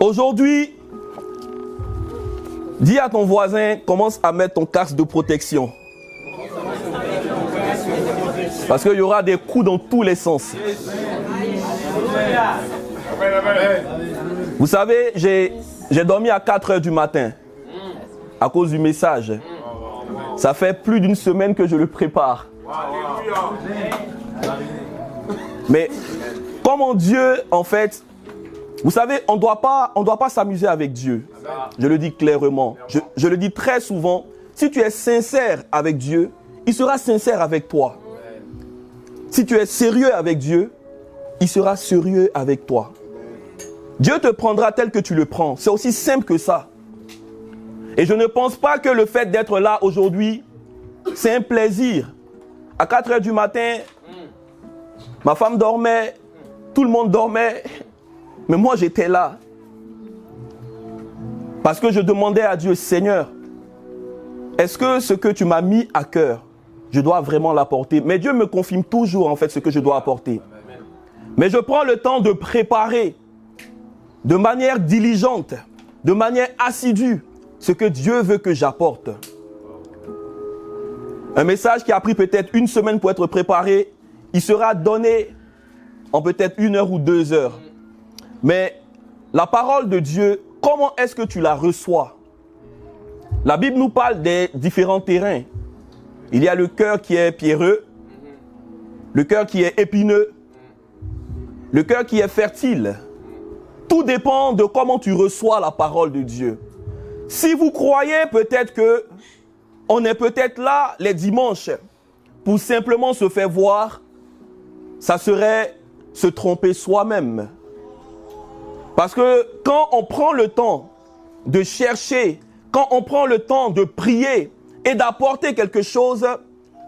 Aujourd'hui, dis à ton voisin, commence à mettre ton casque de protection. Parce qu'il y aura des coups dans tous les sens. Vous savez, j'ai dormi à 4 heures du matin à cause du message. Ça fait plus d'une semaine que je le prépare. Mais comment Dieu, en fait, vous savez, on ne doit pas s'amuser avec Dieu. Je le dis clairement. Je le dis très souvent. Si tu es sincère avec Dieu, il sera sincère avec toi. Si tu es sérieux avec Dieu, il sera sérieux avec toi. Dieu te prendra tel que tu le prends. C'est aussi simple que ça. Et je ne pense pas que le fait d'être là aujourd'hui, c'est un plaisir. À 4 heures du matin, ma femme dormait, tout le monde dormait, mais moi j'étais là. Parce que je demandais à Dieu, Seigneur, est-ce que ce que tu m'as mis à cœur, je dois vraiment l'apporter? Mais Dieu me confirme toujours en fait ce que je dois apporter. Mais je prends le temps de préparer de manière diligente, de manière assidue, ce que Dieu veut que j'apporte. Un message qui a pris peut-être une semaine pour être préparé, il sera donné en peut-être 1 heure ou 2 heures. Mais la parole de Dieu, comment est-ce que tu la reçois? La Bible nous parle des différents terrains. Il y a le cœur qui est pierreux, le cœur qui est épineux, le cœur qui est fertile. Tout dépend de comment tu reçois la parole de Dieu. Si vous croyez peut-être que on est peut-être là les dimanches pour simplement se faire voir, ça serait se tromper soi-même. Parce que quand on prend le temps de chercher, quand on prend le temps de prier et d'apporter quelque chose,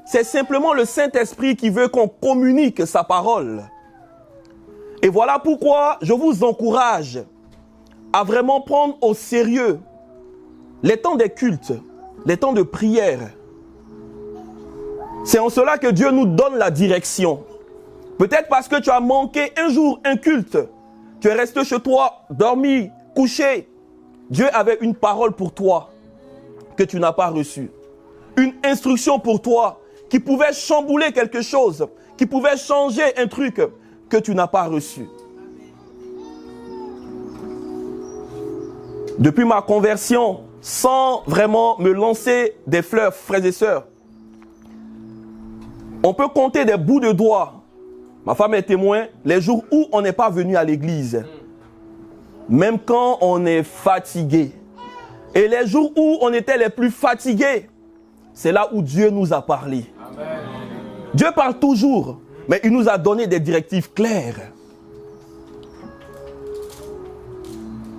c'est simplement le Saint-Esprit qui veut qu'on communique sa parole. Et voilà pourquoi je vous encourage à vraiment prendre au sérieux les temps des cultes, les temps de prière. C'est en cela que Dieu nous donne la direction. Peut-être parce que tu as manqué un jour un culte, tu es resté chez toi, dormi, couché. Dieu avait une parole pour toi que tu n'as pas reçue. Une instruction pour toi qui pouvait chambouler quelque chose, qui pouvait changer un truc que tu n'as pas reçu. Depuis ma conversion, sans vraiment me lancer des fleurs, frères et sœurs, on peut compter des bouts de doigts. Ma femme est témoin, les jours où on n'est pas venu à l'église, même quand on est fatigué. Et les jours où on était les plus fatigués, c'est là où Dieu nous a parlé. Amen. Dieu parle toujours, mais il nous a donné des directives claires.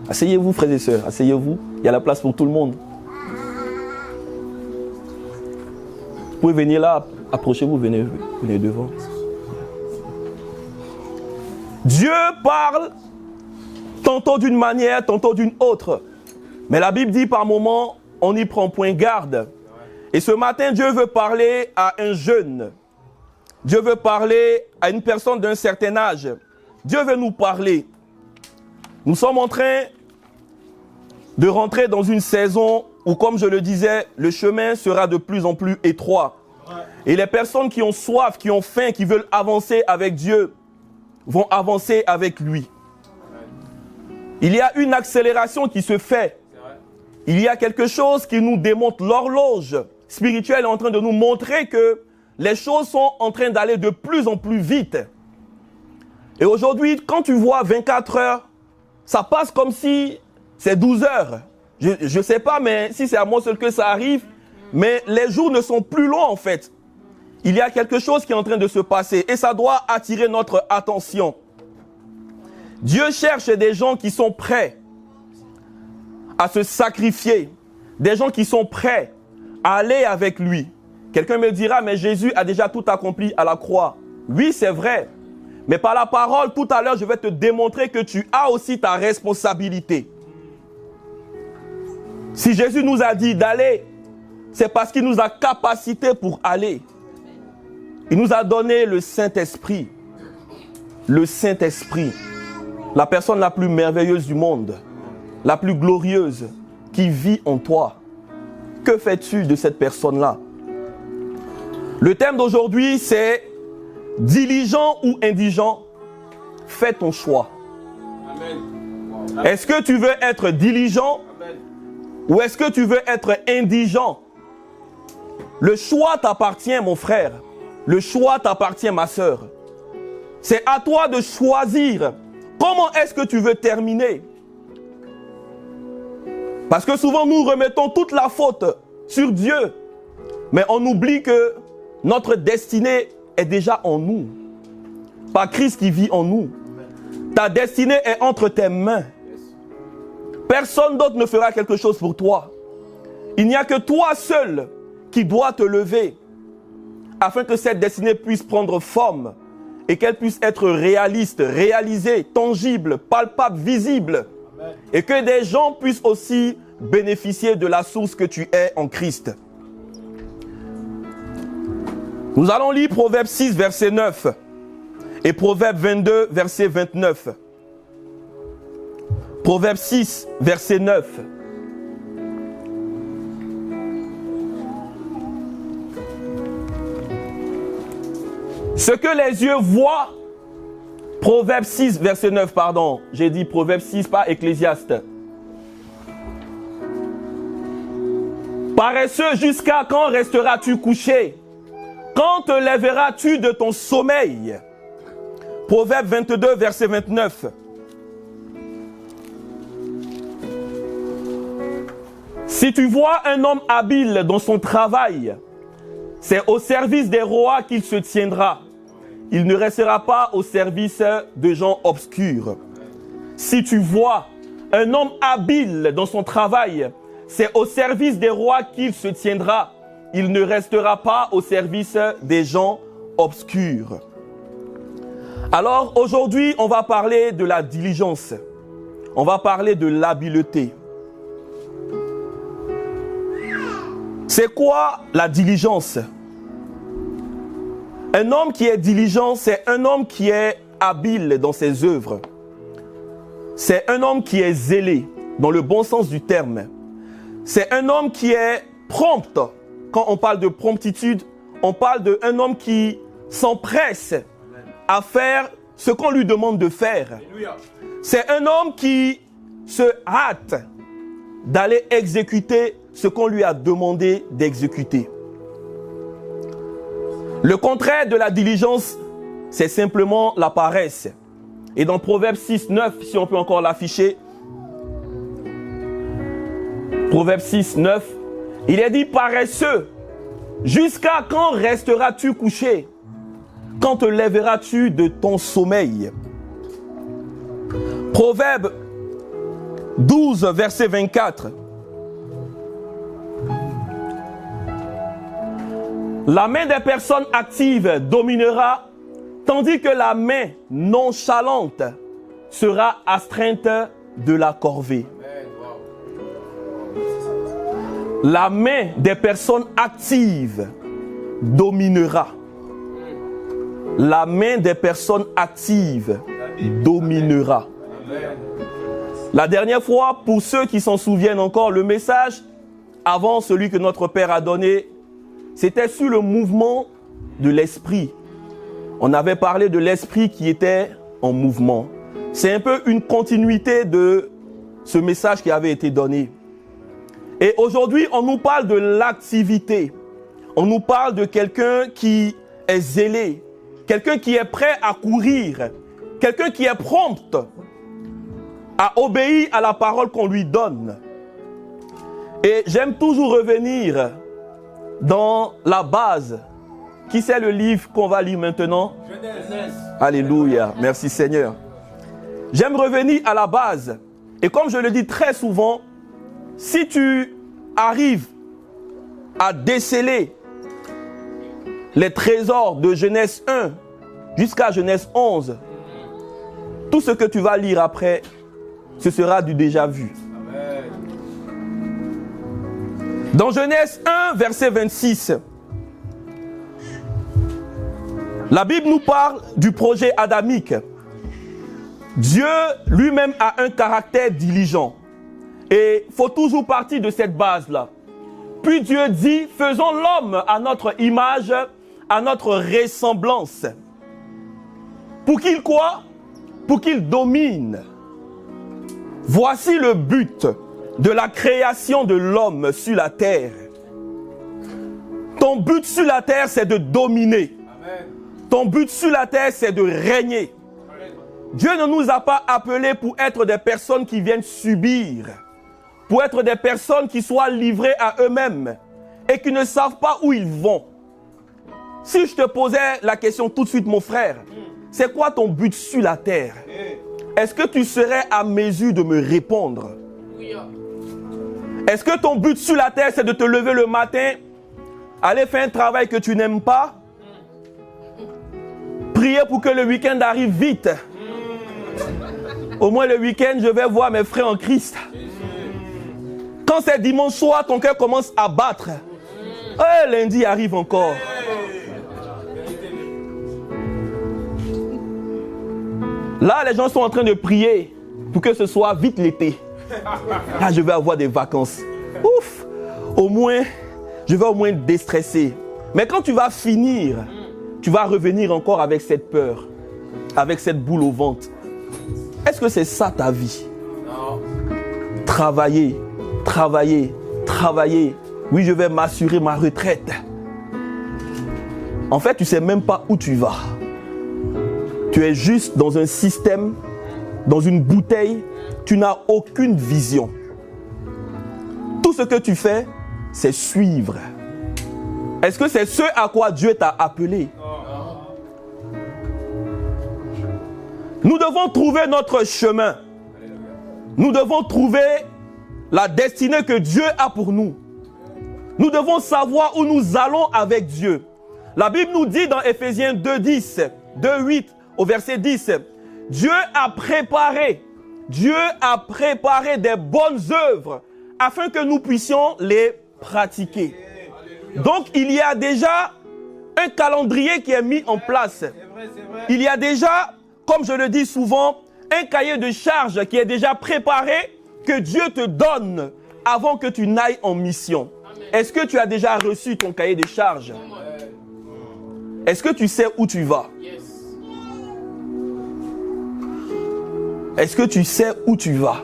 Asseyez-vous, frères et sœurs, asseyez-vous. Il y a la place pour tout le monde. Vous pouvez venir là, approchez-vous, venez devant. Dieu parle tantôt d'une manière, tantôt d'une autre. Mais la Bible dit par moments, on n'y prend point garde. Et ce matin, Dieu veut parler à un jeune. Dieu veut parler à une personne d'un certain âge. Dieu veut nous parler. Nous sommes en train de rentrer dans une saison où, comme je le disais, le chemin sera de plus en plus étroit. Et les personnes qui ont soif, qui ont faim, qui veulent avancer avec Dieu, vont avancer avec lui. Il y a une accélération qui se fait. Il y a quelque chose qui nous démontre. L'horloge spirituelle est en train de nous montrer que les choses sont en train d'aller de plus en plus vite. Et aujourd'hui, quand tu vois 24 heures, ça passe comme si c'est 12 heures. Je ne sais pas, mais si c'est à moi seul que ça arrive, mais les jours ne sont plus longs en fait. Il y a quelque chose qui est en train de se passer et ça doit attirer notre attention. Dieu cherche des gens qui sont prêts à se sacrifier, des gens qui sont prêts à aller avec lui. Quelqu'un me dira, mais Jésus a déjà tout accompli à la croix. Oui, c'est vrai. Mais par la parole, tout à l'heure, je vais te démontrer que tu as aussi ta responsabilité. Si Jésus nous a dit d'aller, c'est parce qu'il nous a capacité pour aller. Il nous a donné le Saint-Esprit. Le Saint-Esprit. La personne la plus merveilleuse du monde. la plus glorieuse qui vit en toi. Que fais-tu de cette personne-là? Le thème d'aujourd'hui, c'est diligent ou indigent. Fais ton choix. Amen. Est-ce que tu veux être diligent? Amen. Ou est-ce que tu veux être indigent? Le choix t'appartient, mon frère. Le choix t'appartient, ma sœur. C'est à toi de choisir. Comment est-ce que tu veux terminer? Parce que souvent nous remettons toute la faute sur Dieu. Mais on oublie que notre destinée est déjà en nous. Par Christ qui vit en nous. Ta destinée est entre tes mains. Personne d'autre ne fera quelque chose pour toi. Il n'y a que toi seul qui dois te lever afin que cette destinée puisse prendre forme et qu'elle puisse être réaliste, réalisée, tangible, palpable, visible. Amen. Et que des gens puissent aussi bénéficier de la source que tu es en Christ. Nous allons lire Proverbe 6, verset 9 et Proverbe 22, verset 29. Proverbe 6, verset 9. Ce que les yeux voient, Proverbe 6, verset 9, pardon. J'ai dit Proverbe 6, pas Ecclésiaste. Paresseux, jusqu'à quand resteras-tu couché? Quand te lèveras-tu de ton sommeil? Proverbe 22, verset 29. Si tu vois un homme habile dans son travail, c'est au service des rois qu'il se tiendra. Il ne restera pas au service de gens obscurs. Si tu vois un homme habile dans son travail, c'est au service des rois qu'il se tiendra. Il ne restera pas au service des gens obscurs. Alors aujourd'hui, on va parler de la diligence. On va parler de l'habileté. C'est quoi la diligence? Un homme qui est diligent, c'est un homme qui est habile dans ses œuvres. C'est un homme qui est zélé, dans le bon sens du terme. C'est un homme qui est prompt. Quand on parle de promptitude, on parle d'un homme qui s'empresse à faire ce qu'on lui demande de faire. C'est un homme qui se hâte d'aller exécuter ce qu'on lui a demandé d'exécuter. Le contraire de la diligence, c'est simplement la paresse. Et dans Proverbe 6, 9, si on peut encore l'afficher, Proverbe 6, 9, il est dit: paresseux, jusqu'à quand resteras-tu couché? Quand te lèveras-tu de ton sommeil? Proverbe 12, verset 24. La main des personnes actives dominera, tandis que la main nonchalante sera astreinte de la corvée. La main des personnes actives dominera. La main des personnes actives dominera. La dernière fois, pour ceux qui s'en souviennent encore, le message avant celui que notre Père a donné, c'était sur le mouvement de l'esprit. On avait parlé de l'esprit qui était en mouvement. C'est un peu une continuité de ce message qui avait été donné. Et aujourd'hui, on nous parle de l'activité. On nous parle de quelqu'un qui est zélé, quelqu'un qui est prêt à courir, quelqu'un qui est prompt à obéir à la parole qu'on lui donne. Et j'aime toujours revenir dans la base. Qui c'est le livre qu'on va lire maintenant? Genèse. Alléluia. Merci Seigneur. J'aime revenir à la base. Et comme je le dis très souvent, si tu arrives à déceler les trésors de Genèse 1 jusqu'à Genèse 11, tout ce que tu vas lire après, ce sera du déjà vu. Dans Genèse 1, verset 26, la Bible nous parle du projet adamique. Dieu lui-même a un caractère diligent. Et il faut toujours partir de cette base-là. Puis Dieu dit, faisons l'homme à notre image, à notre ressemblance. Pour qu'il quoi? Pour qu'il domine. Voici le but de la création de l'homme sur la terre. Ton but sur la terre, c'est de dominer. Amen. Ton but sur la terre, c'est de régner. Amen. Dieu ne nous a pas appelés pour être des personnes qui viennent subir, pour être des personnes qui soient livrées à eux-mêmes et qui ne savent pas où ils vont. Si je te posais la question tout de suite, mon frère, c'est quoi ton but sur la terre? Est-ce que tu serais à mesure de me répondre? Est-ce que ton but sur la terre, c'est de te lever le matin, aller faire un travail que tu n'aimes pas, prier pour que le week-end arrive vite? Au moins le week-end, je vais voir mes frères en Christ. Quand c'est dimanche soir, ton cœur commence à battre. Lundi arrive encore. Là, les gens sont en train de prier pour que ce soit vite l'été. Là, je vais avoir des vacances. Ouf! Je vais au moins déstresser. Mais quand tu vas finir, tu vas revenir encore avec cette peur, avec cette boule au ventre. Est-ce que c'est ça ta vie? Non. Travailler, travailler, travailler. Oui, je vais m'assurer ma retraite. En fait, tu ne sais même pas où tu vas. Tu es juste dans un système, dans une bouteille. Tu n'as aucune vision. Tout ce que tu fais, c'est suivre. Est-ce que c'est ce à quoi Dieu t'a appelé? Nous devons trouver notre chemin. Nous devons trouver la destinée que Dieu a pour nous. Nous devons savoir où nous allons avec Dieu. La Bible nous dit dans Éphésiens 2:10, 2:8 au verset 10, Dieu a préparé des bonnes œuvres afin que nous puissions les pratiquer. Donc il y a déjà un calendrier qui est mis en place. Il y a déjà, comme je le dis souvent, un cahier de charges qui est déjà préparé que Dieu te donne avant que tu n'ailles en mission. Est-ce que tu as déjà reçu ton cahier de charges? Est-ce que tu sais où tu vas? Est-ce que tu sais où tu vas?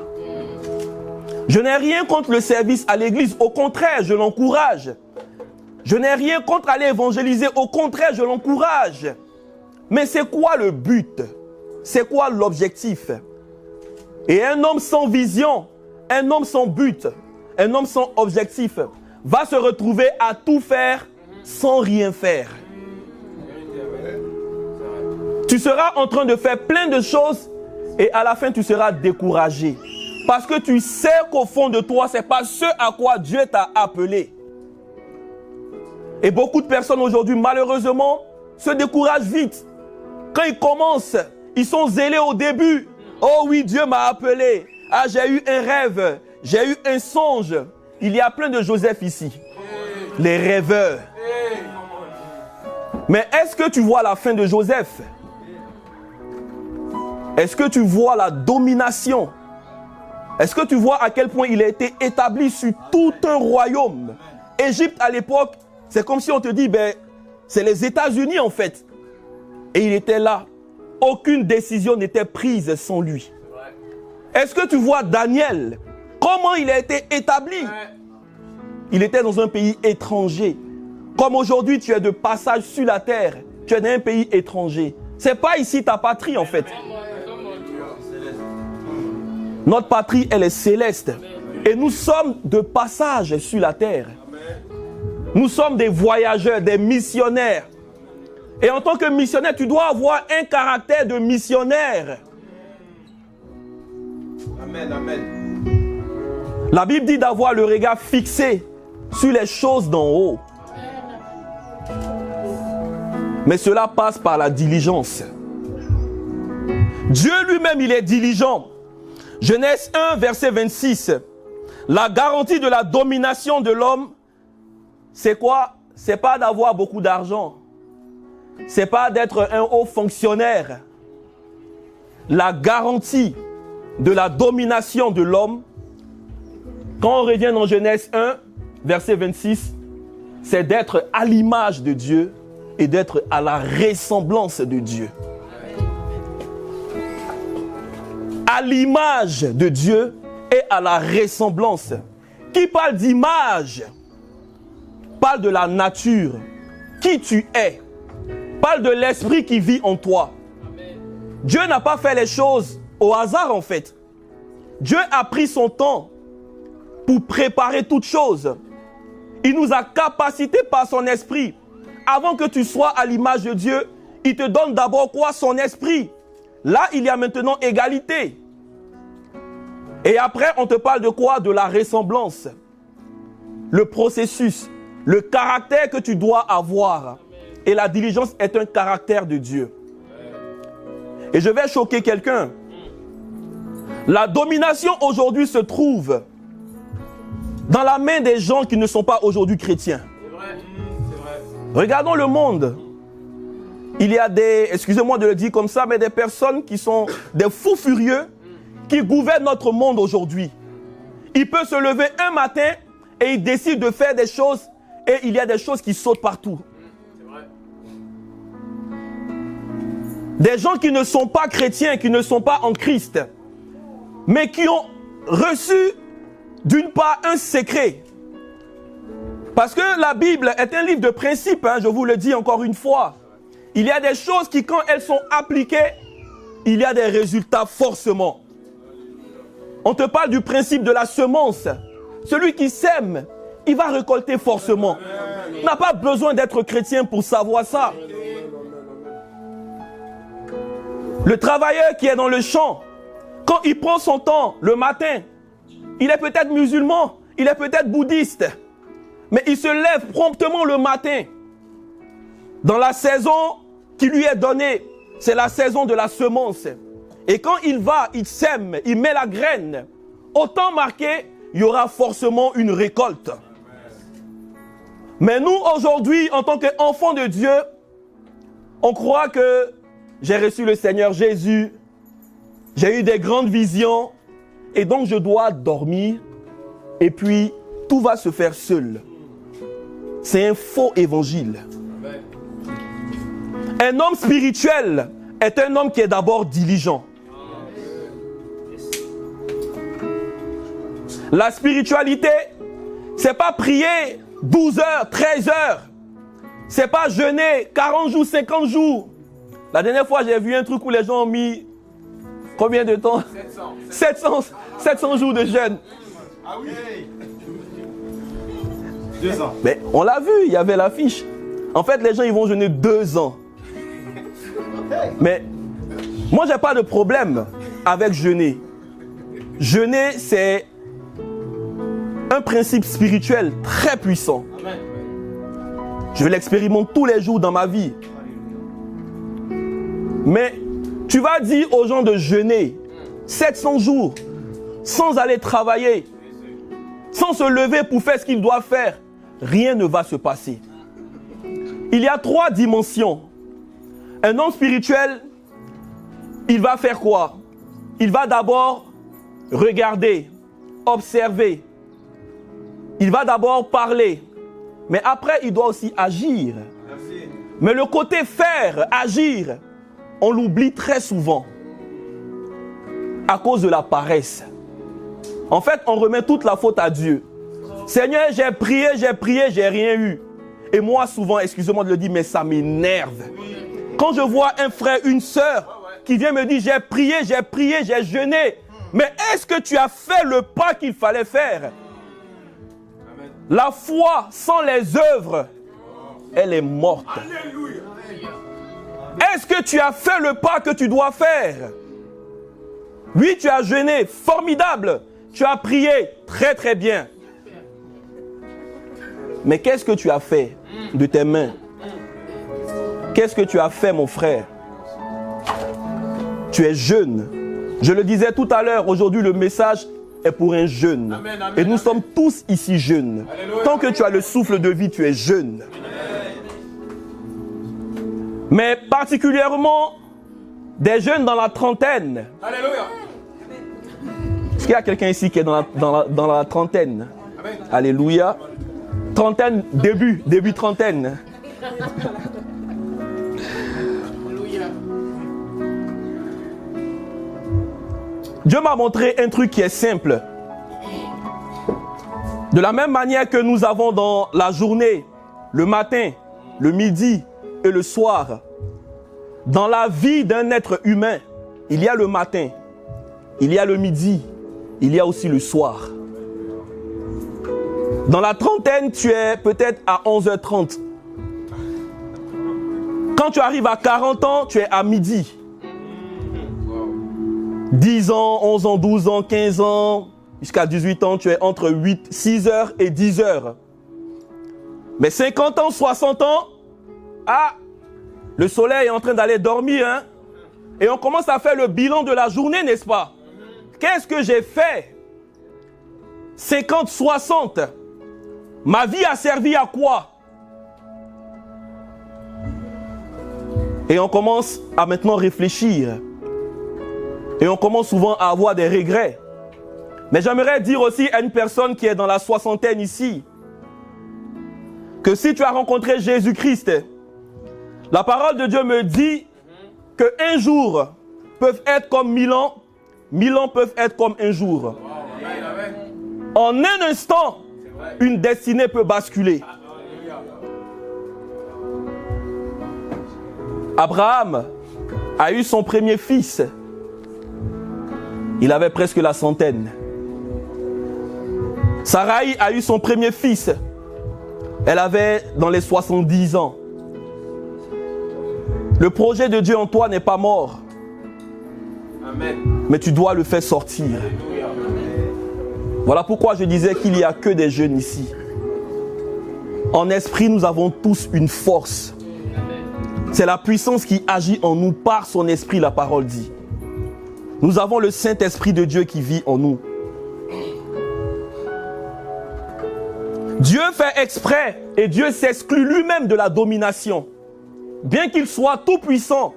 Je n'ai rien contre le service à l'église. Au contraire, je l'encourage. Je n'ai rien contre aller évangéliser. Au contraire, je l'encourage. Mais c'est quoi le but? C'est quoi l'objectif? Et un homme sans vision, un homme sans but, un homme sans objectif va se retrouver à tout faire sans rien faire. Tu seras en train de faire plein de choses et à la fin tu seras découragé. Parce que tu sais qu'au fond de toi, ce n'est pas ce à quoi Dieu t'a appelé. Et beaucoup de personnes aujourd'hui, malheureusement, se découragent vite. Quand ils commencent, ils sont zélés au début. Oh oui, Dieu m'a appelé. Ah, j'ai eu un rêve, j'ai eu un songe. Il y a plein de Joseph ici. Les rêveurs. Mais est-ce que tu vois la fin de Joseph? Est-ce que tu vois la domination? Est-ce que tu vois à quel point il a été établi sur tout un royaume? Égypte à l'époque, c'est comme si on te dit, c'est les États-Unis en fait. Et il était là. Aucune décision n'était prise sans lui. Est-ce que tu vois Daniel? Comment il a été établi? Il était dans un pays étranger. Comme aujourd'hui, tu es de passage sur la terre. Tu es dans un pays étranger. Ce n'est pas ici ta patrie en fait. Notre patrie, elle est céleste. Et nous sommes de passage sur la terre. Nous sommes des voyageurs, des missionnaires. Et en tant que missionnaire, tu dois avoir un caractère de missionnaire. Amen, amen. La Bible dit d'avoir le regard fixé sur les choses d'en haut. Mais cela passe par la diligence. Dieu lui-même, il est diligent. Genèse 1, verset 26. La garantie de la domination de l'homme, c'est quoi? C'est pas d'avoir beaucoup d'argent. C'est pas d'être un haut fonctionnaire. La garantie de la domination de l'homme, Quand on revient dans Genèse 1, verset 26, c'est d'être à l'image de Dieu et d'être à la ressemblance de Dieu. À l'image de Dieu et à la ressemblance. Qui parle d'image parle de la nature, qui tu es, parle de l'esprit qui vit en toi. Dieu n'a pas fait les choses au hasard en fait. Dieu a pris son temps pour préparer toutes choses. Il nous a capacités par son esprit. Avant que tu sois à l'image de Dieu, il te donne d'abord quoi? Son esprit. Là, il y a maintenant égalité. Et après, on te parle de quoi? De la ressemblance. Le processus, le caractère que tu dois avoir. Et la diligence est un caractère de Dieu. Et je vais choquer quelqu'un. La domination aujourd'hui se trouve dans la main des gens qui ne sont pas aujourd'hui chrétiens. C'est vrai. C'est vrai. Regardons le monde. Il y a des, excusez-moi de le dire comme ça, mais des personnes qui sont des fous furieux qui gouvernent notre monde aujourd'hui. Il peut se lever un matin et il décide de faire des choses et il y a des choses qui sautent partout. C'est vrai. Des gens qui ne sont pas chrétiens, qui ne sont pas en Christ, mais qui ont reçu d'une part un secret. Parce que la Bible est un livre de principes, je vous le dis encore une fois. Il y a des choses qui, quand elles sont appliquées, il y a des résultats forcément. On te parle du principe de la semence. Celui qui sème, il va récolter forcément. On n'a pas besoin d'être chrétien pour savoir ça. Le travailleur qui est dans le champ, quand il prend son temps le matin, il est peut-être musulman, il est peut-être bouddhiste, mais il se lève promptement le matin. Dans la saison qui lui est donnée, c'est la saison de la semence. Et quand il va, il sème, il met la graine. Au temps marqué, il y aura forcément une récolte. Mais nous, aujourd'hui, en tant qu'enfants de Dieu, on croit que j'ai reçu le Seigneur Jésus, j'ai eu des grandes visions, et donc je dois dormir, et puis tout va se faire seul. C'est un faux évangile. Un homme spirituel est un homme qui est d'abord diligent. La spiritualité, c'est pas prier 12 heures, 13 heures. C'est pas jeûner 40 jours, 50 jours. La dernière fois, j'ai vu un truc où les gens ont mis combien de temps? 700 jours de jeûne. Ah oui. 2 ans. Mais on l'a vu, il y avait l'affiche. En fait, les gens, ils vont jeûner 2 ans. Mais moi, j'ai pas de problème avec jeûner. Jeûner, c'est un principe spirituel très puissant. Je l'expérimente tous les jours dans ma vie. Mais tu vas dire aux gens de jeûner 700 jours sans aller travailler, sans se lever pour faire ce qu'ils doivent faire. Rien ne va se passer. Il y a 3 dimensions. Un homme spirituel, il va faire quoi? Il va d'abord regarder, observer. Il va d'abord parler. Mais après, il doit aussi agir. Merci. Mais le côté faire, agir, on l'oublie très souvent. À cause de la paresse. En fait, on remet toute la faute à Dieu. Seigneur, j'ai prié, j'ai rien eu. Et moi, souvent, excusez-moi de le dire, mais ça m'énerve. Quand je vois un frère, une sœur qui vient me dire, j'ai prié, j'ai jeûné. Mais est-ce que tu as fait le pas qu'il fallait faire? La foi sans les œuvres, elle est morte. Est-ce que tu as fait le pas que tu dois faire? Oui, tu as jeûné, formidable. Tu as prié, très très bien. Mais qu'est-ce que tu as fait de tes mains? Qu'est-ce que tu as fait, mon frère? Tu es jeune. Je le disais tout à l'heure, aujourd'hui le message est pour un jeune. Amen, amen, et nous sommes tous ici jeunes. Alléluia. Tant que tu as le souffle de vie, tu es jeune. Amen. Mais particulièrement des jeunes dans la trentaine. Alléluia. Est-ce qu'il y a quelqu'un ici qui est dans la trentaine? Amen. Alléluia. Trentaine, début trentaine. Dieu m'a montré un truc qui est simple. De la même manière que nous avons dans la journée, le matin, le midi et le soir, dans la vie d'un être humain, il y a le matin, il y a le midi, il y a aussi le soir. Dans la trentaine, tu es peut-être à 11h30. Quand tu arrives à 40 ans, tu es à midi. 10 ans, 11 ans, 12 ans, 15 ans, jusqu'à 18 ans, tu es entre 6 heures et 10 heures. Mais 50 ans, 60 ans, le soleil est en train d'aller dormir, hein? Et on commence à faire le bilan de la journée, n'est-ce pas? Qu'est-ce que j'ai fait? 50, 60. Ma vie a servi à quoi? Et on commence à maintenant réfléchir. Et on commence souvent à avoir des regrets. Mais j'aimerais dire aussi à une personne qui est dans la soixantaine ici, que si tu as rencontré Jésus-Christ, la parole de Dieu me dit qu'un jour peuvent être comme 1000 ans, 1000 ans peuvent être comme un jour. En un instant, une destinée peut basculer. Abraham a eu son premier fils. Il avait presque la centaine. Sarai a eu son premier fils. Elle avait dans les 70 ans. Le projet de Dieu en toi n'est pas mort. Amen. Mais tu dois le faire sortir. Voilà pourquoi je disais qu'il n'y a que des jeunes ici. En esprit, nous avons tous une force. C'est la puissance qui agit en nous par son esprit, la parole dit. Nous avons le Saint-Esprit de Dieu qui vit en nous. Dieu fait exprès et Dieu s'exclut lui-même de la domination. Bien qu'il soit tout puissant.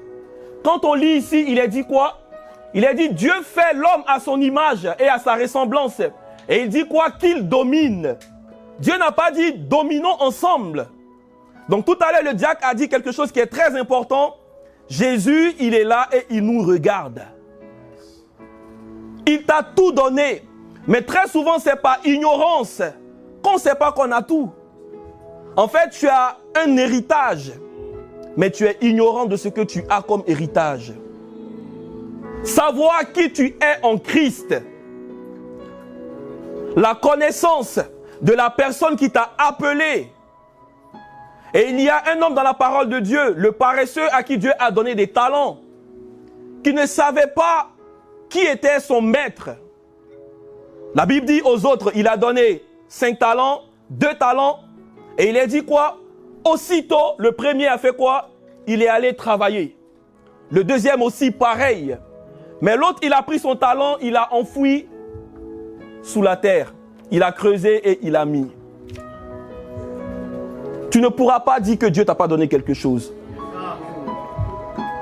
Quand on lit ici, il est dit quoi? Il est dit Dieu fait l'homme à son image et à sa ressemblance. Et il dit quoi? Qu'il domine. Dieu n'a pas dit dominons ensemble. Donc tout à l'heure, le diacre a dit quelque chose qui est très important. Jésus, il est là et il nous regarde. Il t'a tout donné. Mais très souvent, c'est par ignorance qu'on ne sait pas qu'on a tout. En fait, tu as un héritage, mais tu es ignorant de ce que tu as comme héritage. Savoir qui tu es en Christ, la connaissance de la personne qui t'a appelé. Et il y a un homme dans la parole de Dieu, le paresseux à qui Dieu a donné des talents, qui ne savait pas qui était son maître. La Bible dit aux autres, il a donné 5 talents, 2 talents, et il a dit quoi? Aussitôt, le premier a fait quoi? Il est allé travailler. Le deuxième aussi, pareil. Mais l'autre, il a pris son talent, il l'a enfoui sous la terre. Il a creusé et il a mis. Tu ne pourras pas dire que Dieu ne t'a pas donné quelque chose.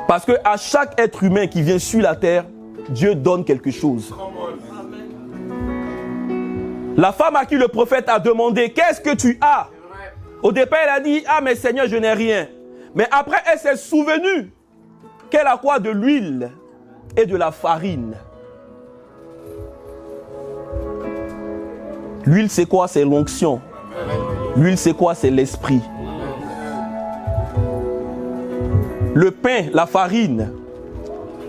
Parce qu'à chaque être humain qui vient sur la terre, Dieu donne quelque chose. La femme à qui le prophète a demandé, qu'est-ce que tu as? Au départ, elle a dit, ah mais Seigneur, je n'ai rien. Mais après, elle s'est souvenue qu'elle a quoi? De l'huile et de la farine. L'huile, c'est quoi? C'est l'onction. L'huile, c'est quoi? C'est l'esprit. Le pain, la farine,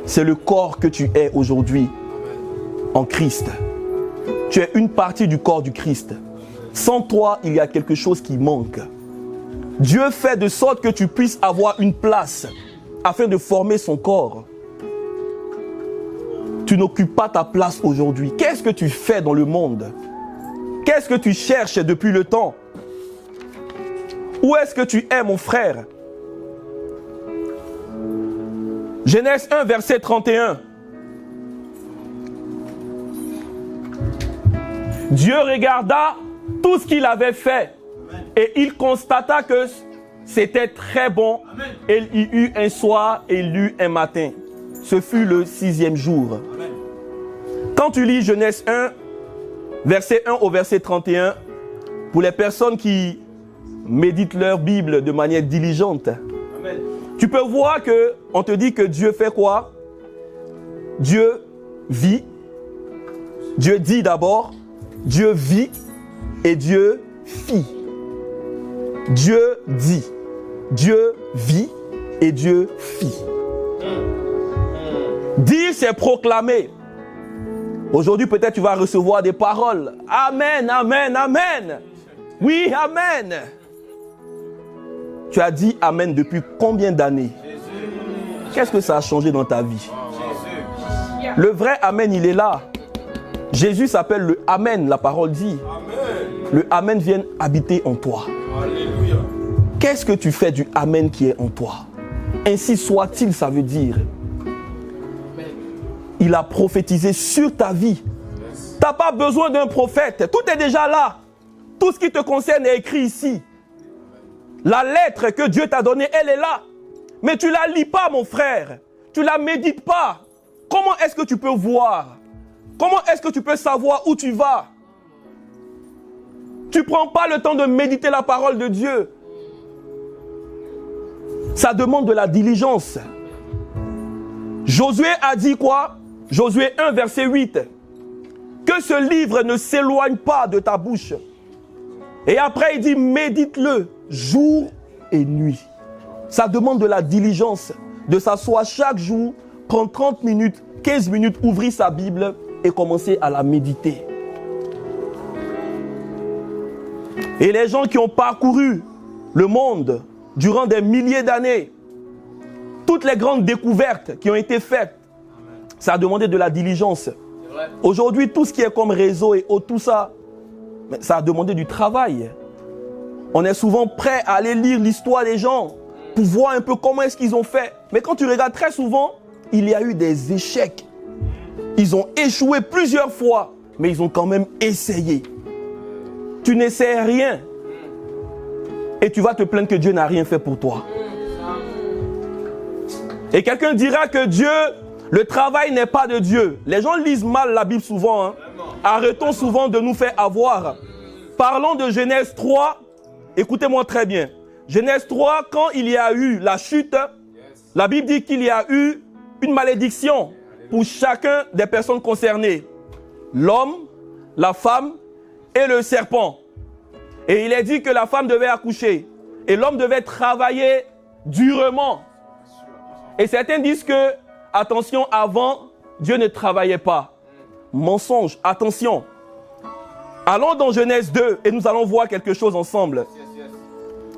c'est le corps que tu es aujourd'hui en Christ. Tu es une partie du corps du Christ. Sans toi, il y a quelque chose qui manque. Dieu fait de sorte que tu puisses avoir une place afin de former son corps. Tu n'occupes pas ta place aujourd'hui. Qu'est-ce que tu fais dans le monde? Qu'est-ce que tu cherches depuis le temps? Où est-ce que tu es, mon frère? Genèse 1, verset 31. Dieu regarda tout ce qu'il avait fait et il constata que c'était très bon. Et il y eut un soir et il y eut un matin. Ce fut le 6e jour. Quand tu lis Genèse 1, verset 1 au verset 31, pour les personnes qui méditent leur Bible de manière diligente, amen, tu peux voir qu'on te dit que Dieu fait quoi? Dieu vit, Dieu dit d'abord, Dieu vit et Dieu fit. Dieu dit, Dieu vit et Dieu fit. Dire, c'est proclamer. Aujourd'hui, peut-être tu vas recevoir des paroles. Amen, amen, amen. Oui, amen. Tu as dit amen depuis combien d'années? Qu'est-ce que ça a changé dans ta vie? Le vrai amen, il est là. Jésus s'appelle le amen, la parole dit. Le amen vient habiter en toi. Alléluia. Qu'est-ce que tu fais du amen qui est en toi? Ainsi soit-il, ça veut dire. Il a prophétisé sur ta vie. Tu n'as pas besoin d'un prophète. Tout est déjà là. Tout ce qui te concerne est écrit ici. La lettre que Dieu t'a donnée, elle est là. Mais tu ne la lis pas, mon frère. Tu ne la médites pas. Comment est-ce que tu peux voir? Comment est-ce que tu peux savoir où tu vas? Tu ne prends pas le temps de méditer la parole de Dieu. Ça demande de la diligence. Josué a dit quoi? Josué 1, verset 8. Que ce livre ne s'éloigne pas de ta bouche. Et après, il dit, médite-le jour et nuit. Ça demande de la diligence, de s'asseoir chaque jour, prendre 30 minutes, 15 minutes, ouvrir sa Bible et commencer à la méditer. Et les gens qui ont parcouru le monde durant des milliers d'années, toutes les grandes découvertes qui ont été faites, ça a demandé de la diligence. Aujourd'hui, tout ce qui est comme réseau et tout ça, ça a demandé du travail. On est souvent prêt à aller lire l'histoire des gens pour voir un peu comment est-ce qu'ils ont fait. Mais quand tu regardes très souvent, il y a eu des échecs. Ils ont échoué plusieurs fois, mais ils ont quand même essayé. Tu n'essaies rien et tu vas te plaindre que Dieu n'a rien fait pour toi. Et quelqu'un dira que Dieu, le travail n'est pas de Dieu. Les gens lisent mal la Bible souvent. Arrêtons souvent de nous faire avoir. Parlons de Genèse 3. Écoutez-moi très bien. Genèse 3, quand il y a eu la chute, la Bible dit qu'il y a eu une malédiction pour chacun des personnes concernées. L'homme, la femme et le serpent. Et il est dit que la femme devait accoucher. Et l'homme devait travailler durement. Et certains disent que, attention, avant, Dieu ne travaillait pas. Mensonge, attention. Allons dans Genèse 2 et nous allons voir quelque chose ensemble.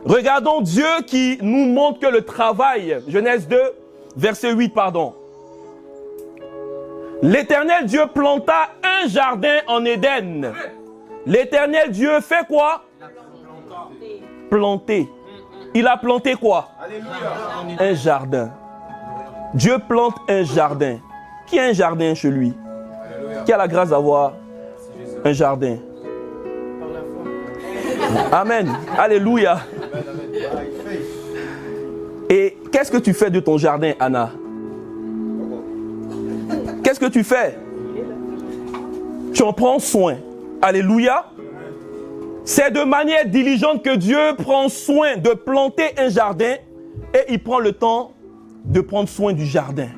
Regardons Dieu qui nous montre que le travail, Genèse 2, verset 8, pardon. L'Éternel Dieu planta un jardin en Éden. L'Éternel Dieu fait quoi? Planter. Il a planté quoi? Un jardin. Dieu plante un jardin. Qui a un jardin chez lui? Qui a la grâce d'avoir un jardin? Amen. Alléluia. Et qu'est-ce que tu fais de ton jardin, Anna? Qu'est-ce que tu fais? Tu en prends soin. Alléluia. C'est de manière diligente que Dieu prend soin de planter un jardin et il prend le temps de prendre soin du jardin.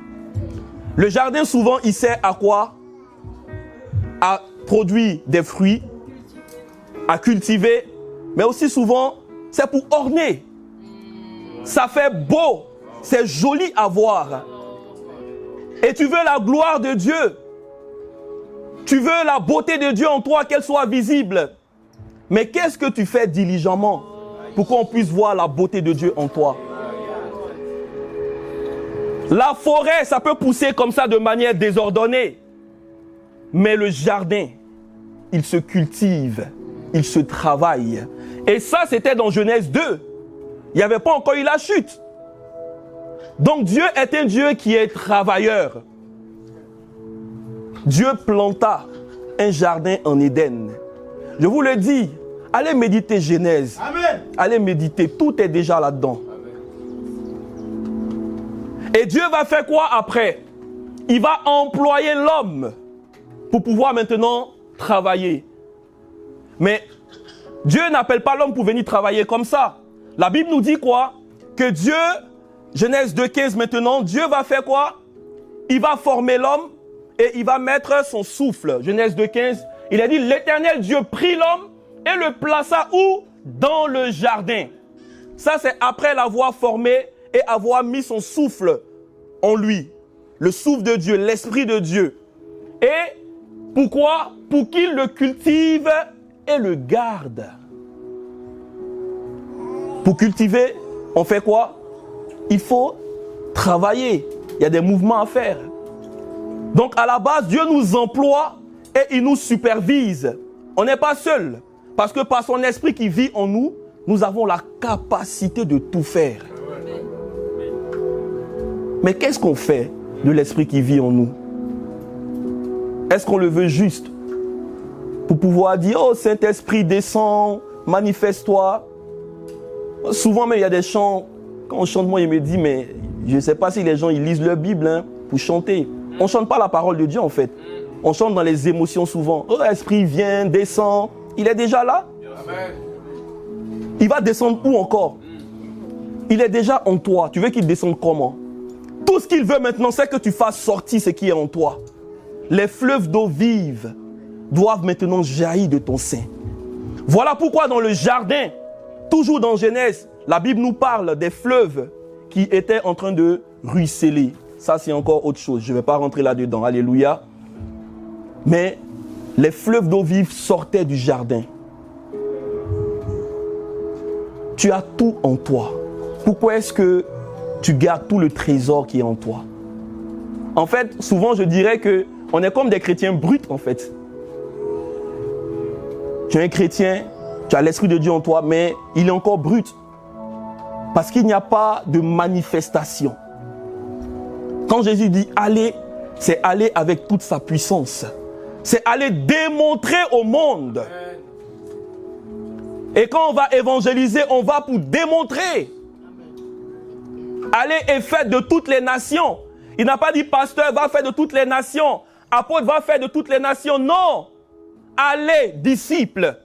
Le jardin, souvent, il sert à quoi? À produire des fruits, à cultiver, mais aussi souvent, c'est pour orner. Ça fait beau, c'est joli à voir. Et tu veux la gloire de Dieu. Tu veux la beauté de Dieu en toi, qu'elle soit visible. Mais qu'est-ce que tu fais diligemment pour qu'on puisse voir la beauté de Dieu en toi? La forêt, ça peut pousser comme ça de manière désordonnée. Mais le jardin, il se cultive, il se travaille. Et ça, c'était dans Genèse 2. Il n'y avait pas encore eu la chute. Donc Dieu est un Dieu qui est travailleur. Dieu planta un jardin en Éden. Je vous le dis, allez méditer Genèse. Amen. Allez méditer, tout est déjà là-dedans. Et Dieu va faire quoi après? Il va employer l'homme pour pouvoir maintenant travailler. Mais Dieu n'appelle pas l'homme pour venir travailler comme ça. La Bible nous dit quoi? Que Dieu, Genèse 2,15 maintenant, Dieu va faire quoi? Il va former l'homme et il va mettre son souffle. Genèse 2,15, il a dit, l'Éternel Dieu prit l'homme et le plaça où? Dans le jardin. Ça, c'est après l'avoir formé et avoir mis son souffle en lui. Le souffle de Dieu, l'Esprit de Dieu. Et pourquoi? Pour qu'il le cultive et le garde. Pour cultiver, on fait quoi? Il faut travailler. Il y a des mouvements à faire. Donc à la base, Dieu nous emploie et il nous supervise. On n'est pas seul. Parce que par son esprit qui vit en nous, nous avons la capacité de tout faire. Mais qu'est-ce qu'on fait de l'esprit qui vit en nous? Est-ce qu'on le veut juste pour pouvoir dire, oh Saint-Esprit descend, manifeste-toi? Souvent même il y a des chants, quand on chante, moi il me dit, mais je ne sais pas si les gens ils lisent leur Bible pour chanter. On ne chante pas la parole de Dieu en fait. On chante dans les émotions souvent. Oh Esprit vient, descend, il est déjà là. Il va descendre où encore? Il est déjà en toi. Tu veux qu'il descende comment? Tout ce qu'il veut maintenant, c'est que tu fasses sortir ce qui est en toi. Les fleuves d'eau vive doivent maintenant jaillir de ton sein. Voilà pourquoi dans le jardin, toujours dans Genèse, la Bible nous parle des fleuves qui étaient en train de ruisseler. Ça, c'est encore autre chose. Je ne vais pas rentrer là-dedans. Alléluia. Mais les fleuves d'eau vive sortaient du jardin. Tu as tout en toi. Pourquoi est-ce que tu gardes tout le trésor qui est en toi? En fait, souvent je dirais que on est comme des chrétiens bruts en fait. Tu es un chrétien, tu as l'Esprit de Dieu en toi, mais il est encore brut. Parce qu'il n'y a pas de manifestation. Quand Jésus dit aller, c'est aller avec toute sa puissance. C'est aller démontrer au monde. Et quand on va évangéliser, on va pour démontrer. Allez et faites de toutes les nations. Il n'a pas dit pasteur va faire de toutes les nations. Apôtre va faire de toutes les nations. Non. Allez, disciple.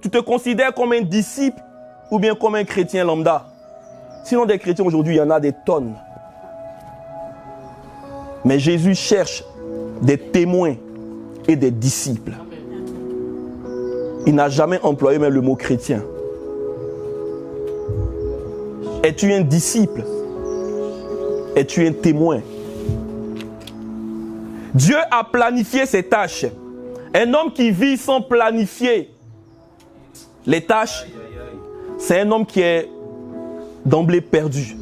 Tu te considères comme un disciple ou bien comme un chrétien lambda? Sinon des chrétiens aujourd'hui, il y en a des tonnes. Mais Jésus cherche des témoins et des disciples. Il n'a jamais employé même le mot chrétien. Es-tu un disciple? Es-tu un témoin? Dieu a planifié ses tâches. Un homme qui vit sans planifier les tâches, c'est un homme qui est d'emblée perdu.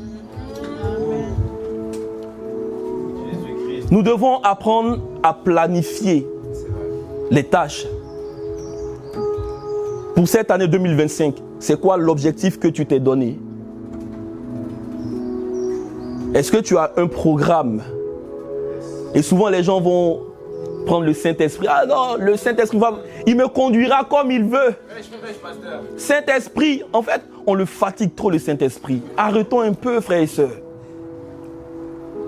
Nous devons apprendre à planifier les tâches. Pour cette année 2025, c'est quoi l'objectif que tu t'es donné? Est-ce que tu as un programme? Et souvent les gens vont prendre le Saint-Esprit. Ah non, le Saint-Esprit il me conduira comme il veut. Saint-Esprit, en fait, on le fatigue trop le Saint-Esprit. Arrêtons un peu, frères et sœurs.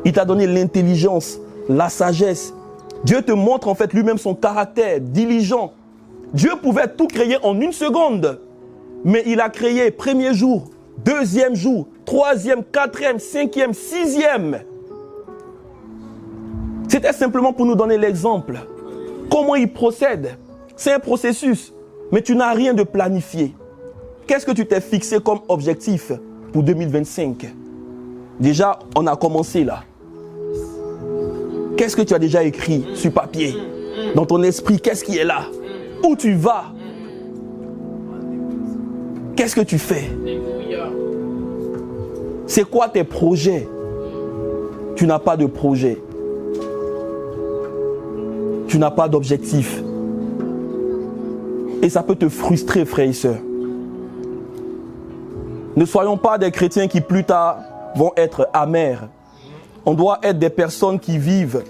Il t'a donné l'intelligence, la sagesse. Dieu te montre en fait lui-même son caractère diligent. Dieu pouvait tout créer en une seconde. Mais il a créé premier jour, deuxième jour, troisième, quatrième, cinquième, sixième. C'était simplement pour nous donner l'exemple. Comment il procède? C'est un processus, mais tu n'as rien de planifié. Qu'est-ce que tu t'es fixé comme objectif pour 2025? Déjà, on a commencé là. Qu'est-ce que tu as déjà écrit sur papier? Dans ton esprit, qu'est-ce qui est là? Où tu vas? Qu'est-ce que tu fais? C'est quoi tes projets? Tu n'as pas de projet. Tu n'as pas d'objectif. Et ça peut te frustrer, frères et sœurs. Ne soyons pas des chrétiens qui plus tard vont être amers. On doit être des personnes qui vivent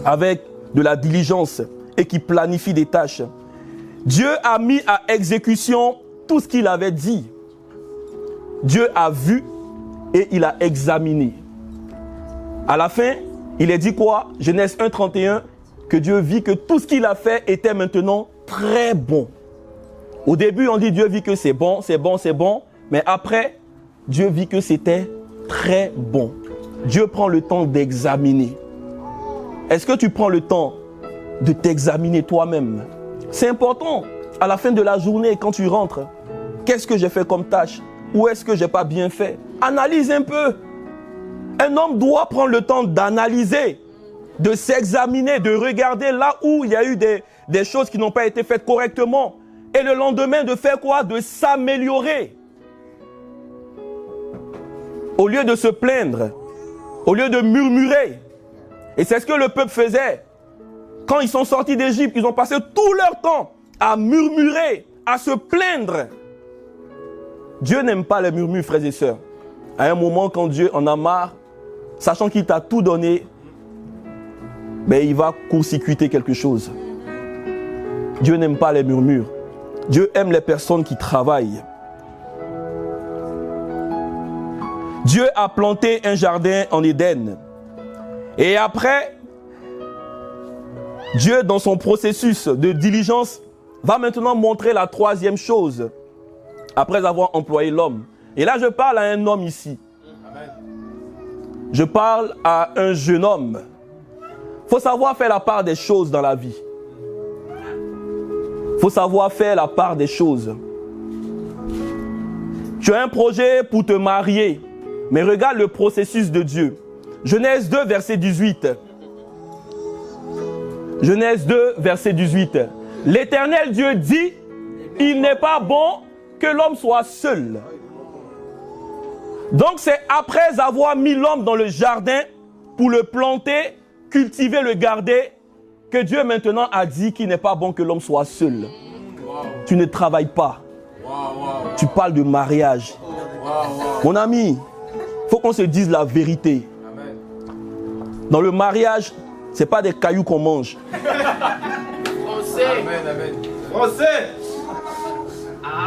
avec de la diligence et qui planifient des tâches. Dieu a mis à exécution tout ce qu'il avait dit. Dieu a vu et il a examiné. À la fin, il est dit quoi? Genèse 1, 31. que Dieu vit que tout ce qu'il a fait était maintenant très bon. Au début, on dit Dieu vit que c'est bon, c'est bon, c'est bon. Mais après, Dieu vit que c'était très bon. Dieu prend le temps d'examiner. Est-ce que tu prends le temps de t'examiner toi-même? C'est important. À la fin de la journée, quand tu rentres, qu'est-ce que j'ai fait comme tâche? Où est-ce que j'ai pas bien fait? Analyse un peu. Un homme doit prendre le temps d'analyser, de s'examiner, de regarder là où il y a eu des choses qui n'ont pas été faites correctement. Et le lendemain, de faire quoi? De s'améliorer. Au lieu de se plaindre, au lieu de murmurer. Et c'est ce que le peuple faisait. Quand ils sont sortis d'Égypte, ils ont passé tout leur temps à murmurer, à se plaindre. Dieu n'aime pas les murmures, frères et sœurs. À un moment, quand Dieu en a marre, sachant qu'il t'a tout donné, mais il va court-circuiter quelque chose. Dieu n'aime pas les murmures. Dieu aime les personnes qui travaillent. Dieu a planté un jardin en Éden. Et après, Dieu, dans son processus de diligence, va maintenant montrer la troisième chose, après avoir employé l'homme. Et là, je parle à un homme ici. Je parle à un jeune homme. Il faut savoir faire la part des choses dans la vie. Il faut savoir faire la part des choses. Tu as un projet pour te marier, mais regarde le processus de Dieu. Genèse 2, verset 18. Genèse 2, verset 18. L'Éternel Dieu dit, il n'est pas bon que l'homme soit seul. Donc c'est après avoir mis l'homme dans le jardin pour le planter, cultiver, le garder, que Dieu maintenant a dit qu'il n'est pas bon que l'homme soit seul. Tu ne travailles pas. Tu parles de mariage. Mon ami, il faut qu'on se dise la vérité. Dans le mariage, ce n'est pas des cailloux qu'on mange.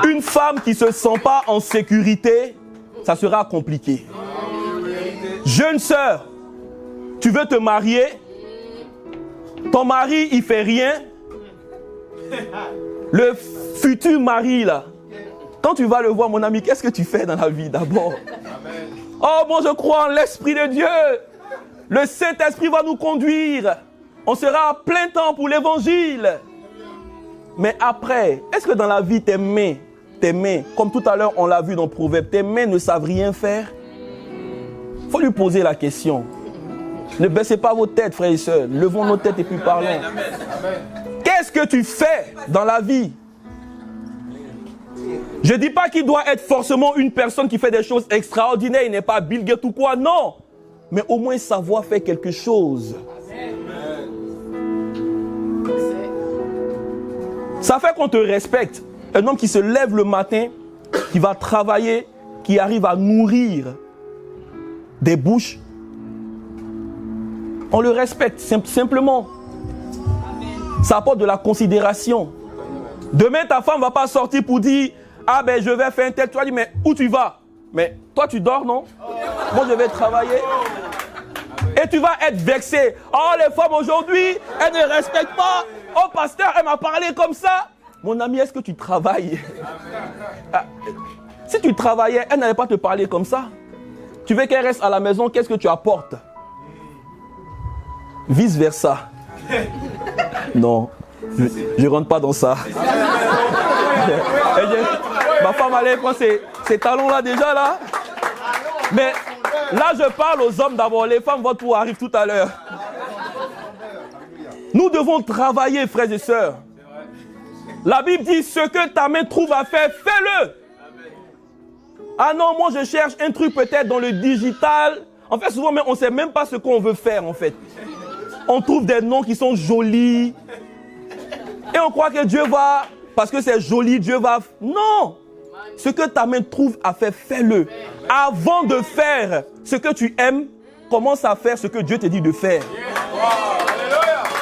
Une femme qui ne se sent pas en sécurité, ça sera compliqué. Jeune sœur, tu veux te marier, ton mari, il ne fait rien. Le futur mari, là, quand tu vas le voir, mon ami, qu'est-ce que tu fais dans la vie d'abord? Oh, bon, je crois en l'Esprit de Dieu. Le Saint-Esprit va nous conduire. On sera à plein temps pour l'évangile. Mais après, est-ce que dans la vie, tes mains, comme tout à l'heure on l'a vu dans Proverbe, tes mains ne savent rien faire? Il faut lui poser la question. Ne baissez pas vos têtes, frères et sœurs. Levons nos têtes et puis parlons. Qu'est-ce que tu fais dans la vie? Je ne dis pas qu'il doit être forcément une personne qui fait des choses extraordinaires. Il n'est pas Bill Gates ou quoi, non. Mais au moins savoir faire quelque chose. Ça fait qu'on te respecte. Un homme qui se lève le matin, qui va travailler, qui arrive à nourrir des bouches. On le respecte simplement. Ça apporte de la considération. Demain, ta femme ne va pas sortir pour dire « Ah ben je vais faire un tel ». Tu vas dire « Mais où tu vas ?» Mais toi tu dors, non? Moi je vais travailler. Et tu vas être vexé. « Oh les femmes aujourd'hui, elles ne respectent pas. Oh pasteur, elle m'a parlé comme ça. » Mon ami, est-ce que tu travailles? Si tu travaillais, elle n'allait pas te parler comme ça. Tu veux qu'elle reste à la maison, qu'est-ce que tu apportes? Vice versa. Non, je ne rentre pas dans ça. Ma femme allait prendre ces talons-là déjà là. Mais là, je parle aux hommes d'abord. Les femmes, votre tour arrive tout à l'heure. Nous devons travailler, frères et sœurs. La Bible dit, ce que ta main trouve à faire, fais-le. Ah non, moi je cherche un truc peut-être dans le digital. En fait, souvent, on ne sait même pas ce qu'on veut faire en fait. On trouve des noms qui sont jolis. Et on croit que Dieu va, parce que c'est joli, Dieu va... Non! Ce que ta main trouve à faire, fais-le. Avant de faire ce que tu aimes, commence à faire ce que Dieu te dit de faire.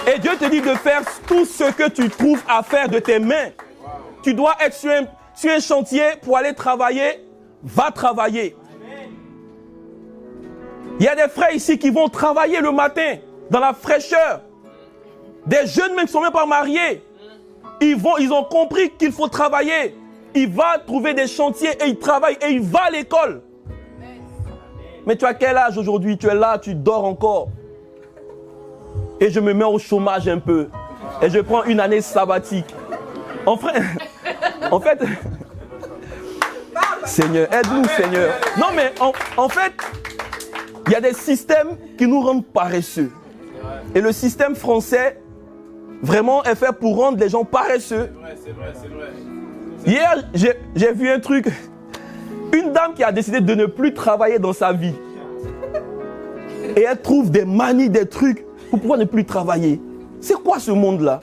Et Dieu te dit de faire tout ce que tu trouves à faire de tes mains. Tu dois être sur un chantier pour aller travailler. Va travailler. Il y a des frères ici qui vont travailler le matin dans la fraîcheur. Des jeunes même qui ne sont même pas mariés. Ils ont compris qu'il faut travailler. Il va trouver des chantiers et il travaille et il va à l'école. Mais tu as quel âge aujourd'hui? Tu es là, tu dors encore. Et je me mets au chômage un peu. Et je prends une année sabbatique. En fait, Seigneur, aide-nous, Seigneur. Non, mais en fait, il y a des systèmes qui nous rendent paresseux. Et le système français, vraiment, est fait pour rendre les gens paresseux. C'est vrai. Hier, j'ai vu un truc. Une dame qui a décidé de ne plus travailler dans sa vie. Et elle trouve des manies, des trucs pour pouvoir ne plus travailler. C'est quoi ce monde-là?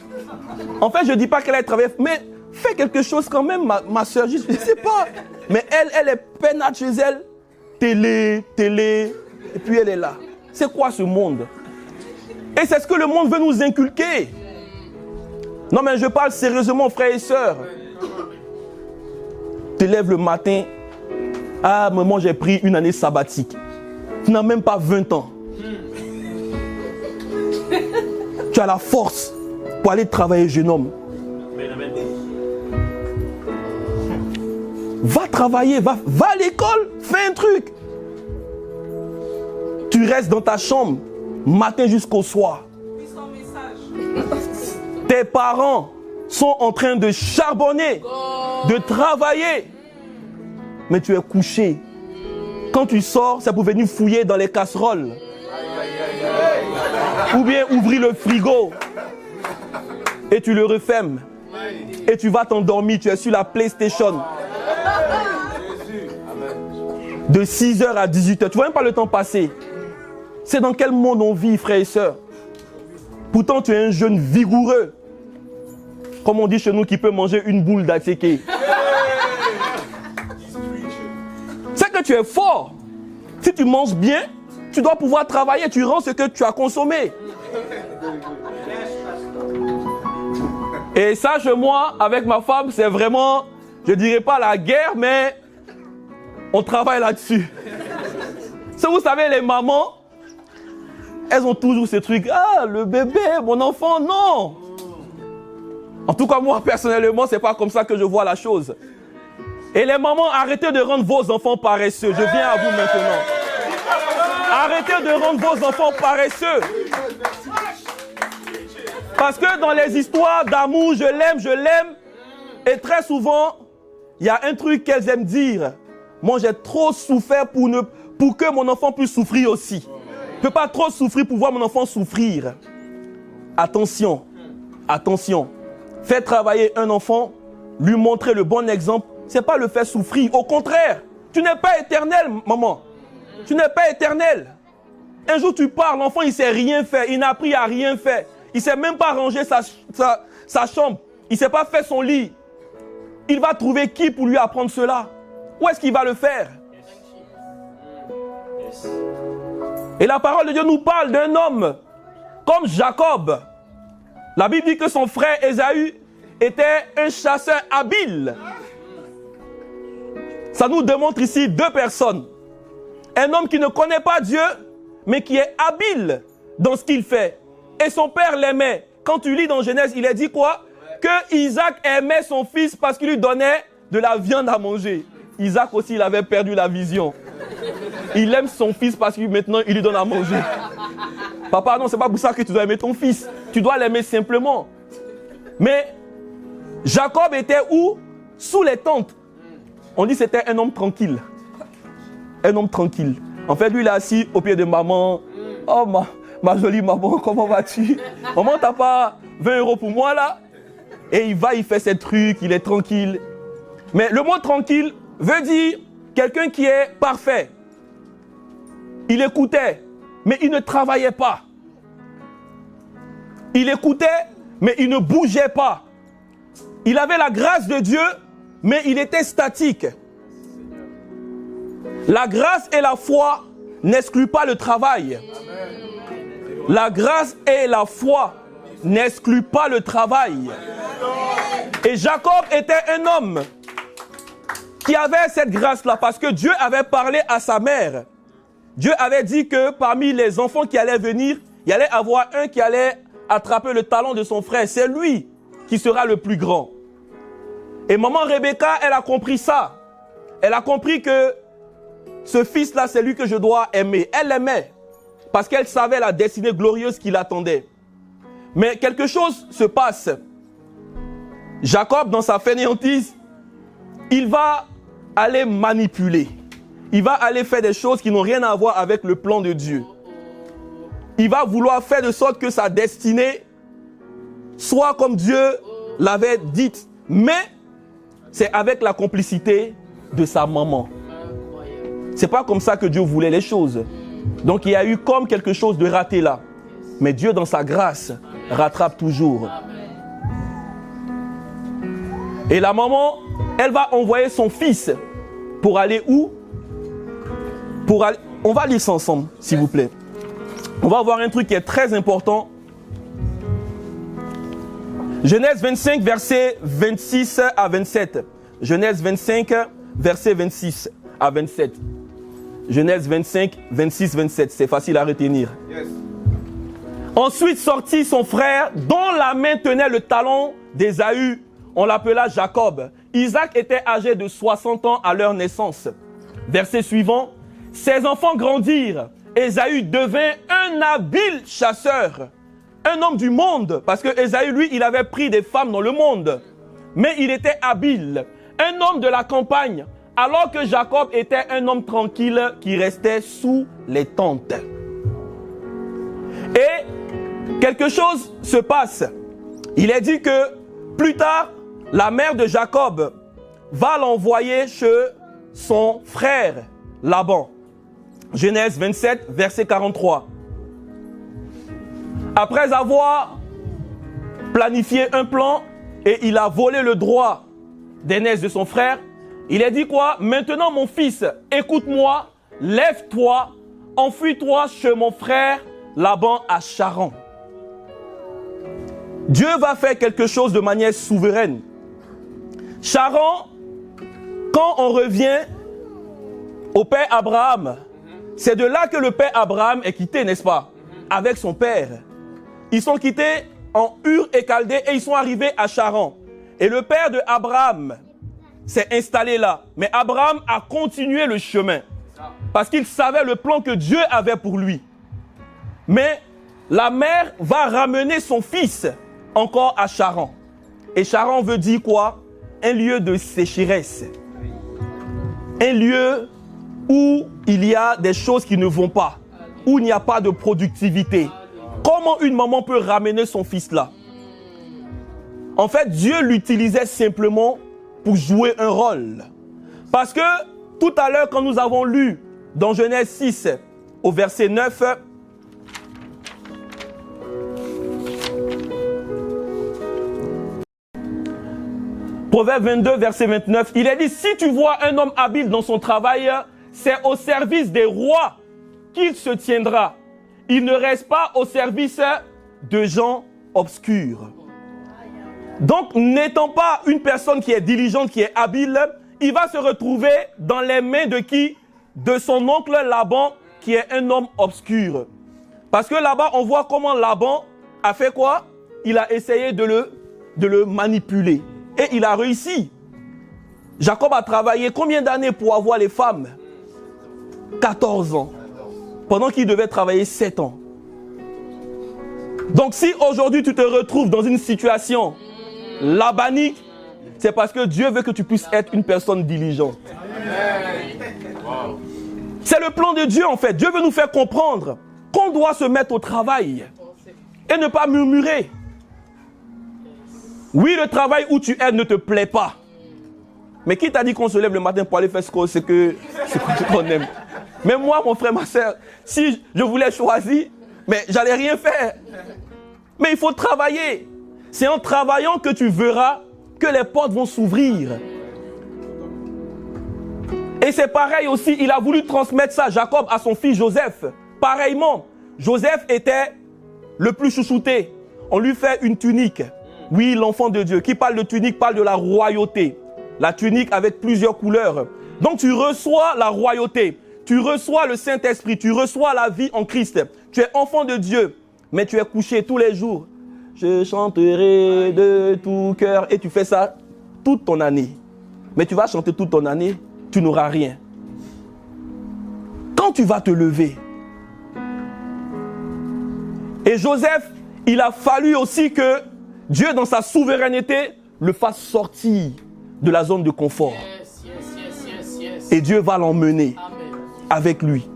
En fait, je ne dis pas qu'elle a travaillé, mais fais quelque chose quand même, ma soeur. Je ne sais pas. Mais elle est peinade chez elle. Télé. Et puis elle est là. C'est quoi ce monde? Et c'est ce que le monde veut nous inculquer. Non, mais je parle sérieusement, frères et sœurs. Tu te lèves le matin. Ah, maman, j'ai pris une année sabbatique. Tu n'as même pas 20 ans. Tu as la force pour aller travailler, jeune homme. Va travailler, va à l'école, fais un truc. Tu restes dans ta chambre, matin jusqu'au soir. Tes parents sont en train de charbonner, de travailler. Mais tu es couché. Quand tu sors, c'est pour venir fouiller dans les casseroles. Ou bien ouvrir le frigo. Et tu le refermes. Et tu vas t'endormir, tu es sur la PlayStation. De 6h à 18h. Tu vois même pas le temps passer. C'est dans quel monde on vit, frères et sœurs? Pourtant, tu es un jeune vigoureux. Comme on dit chez nous, qui peut manger une boule d'attiqué. C'est que tu es fort. Si tu manges bien, tu dois pouvoir travailler. Tu rends ce que tu as consommé. Et sache-moi, avec ma femme, c'est vraiment, je ne dirais pas la guerre, mais on travaille là-dessus. Si vous savez, les mamans, elles ont toujours ces trucs. Ah, le bébé, mon enfant, non. En tout cas, moi, personnellement, ce n'est pas comme ça que je vois la chose. Et les mamans, arrêtez de rendre vos enfants paresseux. Je viens à vous maintenant. Arrêtez de rendre vos enfants paresseux. Parce que dans les histoires d'amour, je l'aime. Et très souvent, il y a un truc qu'elles aiment dire. Moi, j'ai trop souffert pour que mon enfant puisse souffrir aussi. Je ne peux pas trop souffrir pour voir mon enfant souffrir. Attention. Faire travailler un enfant, lui montrer le bon exemple, ce n'est pas le faire souffrir. Au contraire, tu n'es pas éternel, maman. Tu n'es pas éternel. Un jour, tu pars, l'enfant, il ne sait rien faire. Il n'a appris à rien faire. Il ne sait même pas ranger sa chambre. Il ne sait pas faire son lit. Il va trouver qui pour lui apprendre cela? Où est-ce qu'il va le faire? Et la parole de Dieu nous parle d'un homme comme Jacob. La Bible dit que son frère Ésaü était un chasseur habile. Ça nous démontre ici deux personnes. Un homme qui ne connaît pas Dieu, mais qui est habile dans ce qu'il fait. Et son père l'aimait. Quand tu lis dans Genèse, il est dit quoi? Que Isaac aimait son fils parce qu'il lui donnait de la viande à manger. Isaac aussi, il avait perdu la vision. Il aime son fils parce que maintenant, il lui donne à manger. Papa, non, c'est pas pour ça que tu dois aimer ton fils. Tu dois l'aimer simplement. Mais Jacob était où? Sous les tentes. On dit que c'était un homme tranquille. Un homme tranquille. En fait, lui, il est assis au pied de maman. Oh, ma jolie maman, comment vas-tu? Maman, t'as pas 20 € pour moi, là? Et il fait ses trucs, il est tranquille. Mais le mot tranquille veut dire quelqu'un qui est parfait. Il écoutait, mais il ne travaillait pas. Il écoutait, mais il ne bougeait pas. Il avait la grâce de Dieu, mais il était statique. La grâce et la foi n'excluent pas le travail. La grâce et la foi n'excluent pas le travail. Et Jacob était un homme qui avait cette grâce-là parce que Dieu avait parlé à sa mère. Dieu avait dit que parmi les enfants qui allaient venir, il y allait avoir un qui allait attraper le talon de son frère, c'est lui qui sera le plus grand. Et maman Rebecca, elle a compris ça. Elle a compris que ce fils-là, c'est lui que je dois aimer. Elle l'aimait parce qu'elle savait la destinée glorieuse qui l'attendait. Mais quelque chose se passe. Jacob, dans sa fainéantise, il va aller manipuler. Il va aller faire des choses qui n'ont rien à voir avec le plan de Dieu. Il va vouloir faire de sorte que sa destinée soit comme Dieu l'avait dite. Mais c'est avec la complicité de sa maman. C'est pas comme ça que Dieu voulait les choses. Donc il y a eu comme quelque chose de raté là. Mais Dieu, dans sa grâce, rattrape toujours. Et la maman, elle va envoyer son fils pour aller où? On va lire ça ensemble, s'il vous plaît. On va voir un truc qui est très important. Genèse 25, versets 26 à 27. Genèse 25, versets 26 à 27. Genèse 25, 26, 27. C'est facile à retenir. Yes. Ensuite sortit son frère, dont la main tenait le talon d'Ésaü. On l'appela Jacob. Isaac était âgé de 60 ans à leur naissance. Verset suivant. Ses enfants grandirent. Ésaü devint un habile chasseur. Un homme du monde. Parce que Ésaü, lui, il avait pris des femmes dans le monde. Mais il était habile. Un homme de la campagne. Alors que Jacob était un homme tranquille qui restait sous les tentes. Et quelque chose se passe. Il est dit que plus tard, la mère de Jacob va l'envoyer chez son frère Laban. Genèse 27, verset 43. Après avoir planifié un plan et il a volé le droit d'aînesse de son frère, il a dit quoi? Maintenant mon fils, écoute-moi, lève-toi, enfuis-toi chez mon frère Laban à Charan. Dieu va faire quelque chose de manière souveraine. Charan, quand on revient au père Abraham, c'est de là que le père Abraham est quitté, n'est-ce pas? Avec son père. Ils sont quittés en Ur et Chaldée et ils sont arrivés à Charan. Et le père de Abraham s'est installé là. Mais Abraham a continué le chemin parce qu'il savait le plan que Dieu avait pour lui. Mais la mère va ramener son fils encore à Charan. Et Charan veut dire quoi? Un lieu de sécheresse. Un lieu où il y a des choses qui ne vont pas. Où il n'y a pas de productivité. Comment une maman peut ramener son fils là? En fait, Dieu l'utilisait simplement pour jouer un rôle. Parce que tout à l'heure, quand nous avons lu dans Genèse 6, au verset 9, Proverbe 22, verset 29, il est dit, si tu vois un homme habile dans son travail, c'est au service des rois qu'il se tiendra. Il ne reste pas au service de gens obscurs. Donc, n'étant pas une personne qui est diligente, qui est habile, il va se retrouver dans les mains de qui? De son oncle Laban, qui est un homme obscur. Parce que là-bas, on voit comment Laban a fait quoi? Il a essayé de le manipuler. Et il a réussi. Jacob a travaillé combien d'années pour avoir les femmes? 14 ans. Pendant qu'il devait travailler 7 ans. Donc si aujourd'hui tu te retrouves dans une situation labanique, c'est parce que Dieu veut que tu puisses être une personne diligente. C'est le plan de Dieu en fait. Dieu veut nous faire comprendre qu'on doit se mettre au travail et ne pas murmurer. Oui, le travail où tu es ne te plaît pas. Mais qui t'a dit qu'on se lève le matin pour aller faire ce qu'on aime? Mais moi, mon frère, ma soeur, si je voulais choisir, mais j'allais rien faire. Mais il faut travailler. C'est en travaillant que tu verras que les portes vont s'ouvrir. Et c'est pareil aussi, il a voulu transmettre ça, Jacob, à son fils Joseph. Pareillement, Joseph était le plus chouchouté. On lui fait une tunique. Oui, l'enfant de Dieu. Qui parle de tunique parle de la royauté. La tunique avec plusieurs couleurs. Donc tu reçois la royauté. Tu reçois le Saint-Esprit. Tu reçois la vie en Christ. Tu es enfant de Dieu. Mais tu es couché tous les jours je chanterai de tout cœur. Et tu fais ça toute ton année. Mais tu vas chanter toute ton année, tu n'auras rien. Quand tu vas te lever, et Joseph, il a fallu aussi que Dieu, dans sa souveraineté, le fasse sortir de la zone de confort. Et Dieu va l'emmener avec lui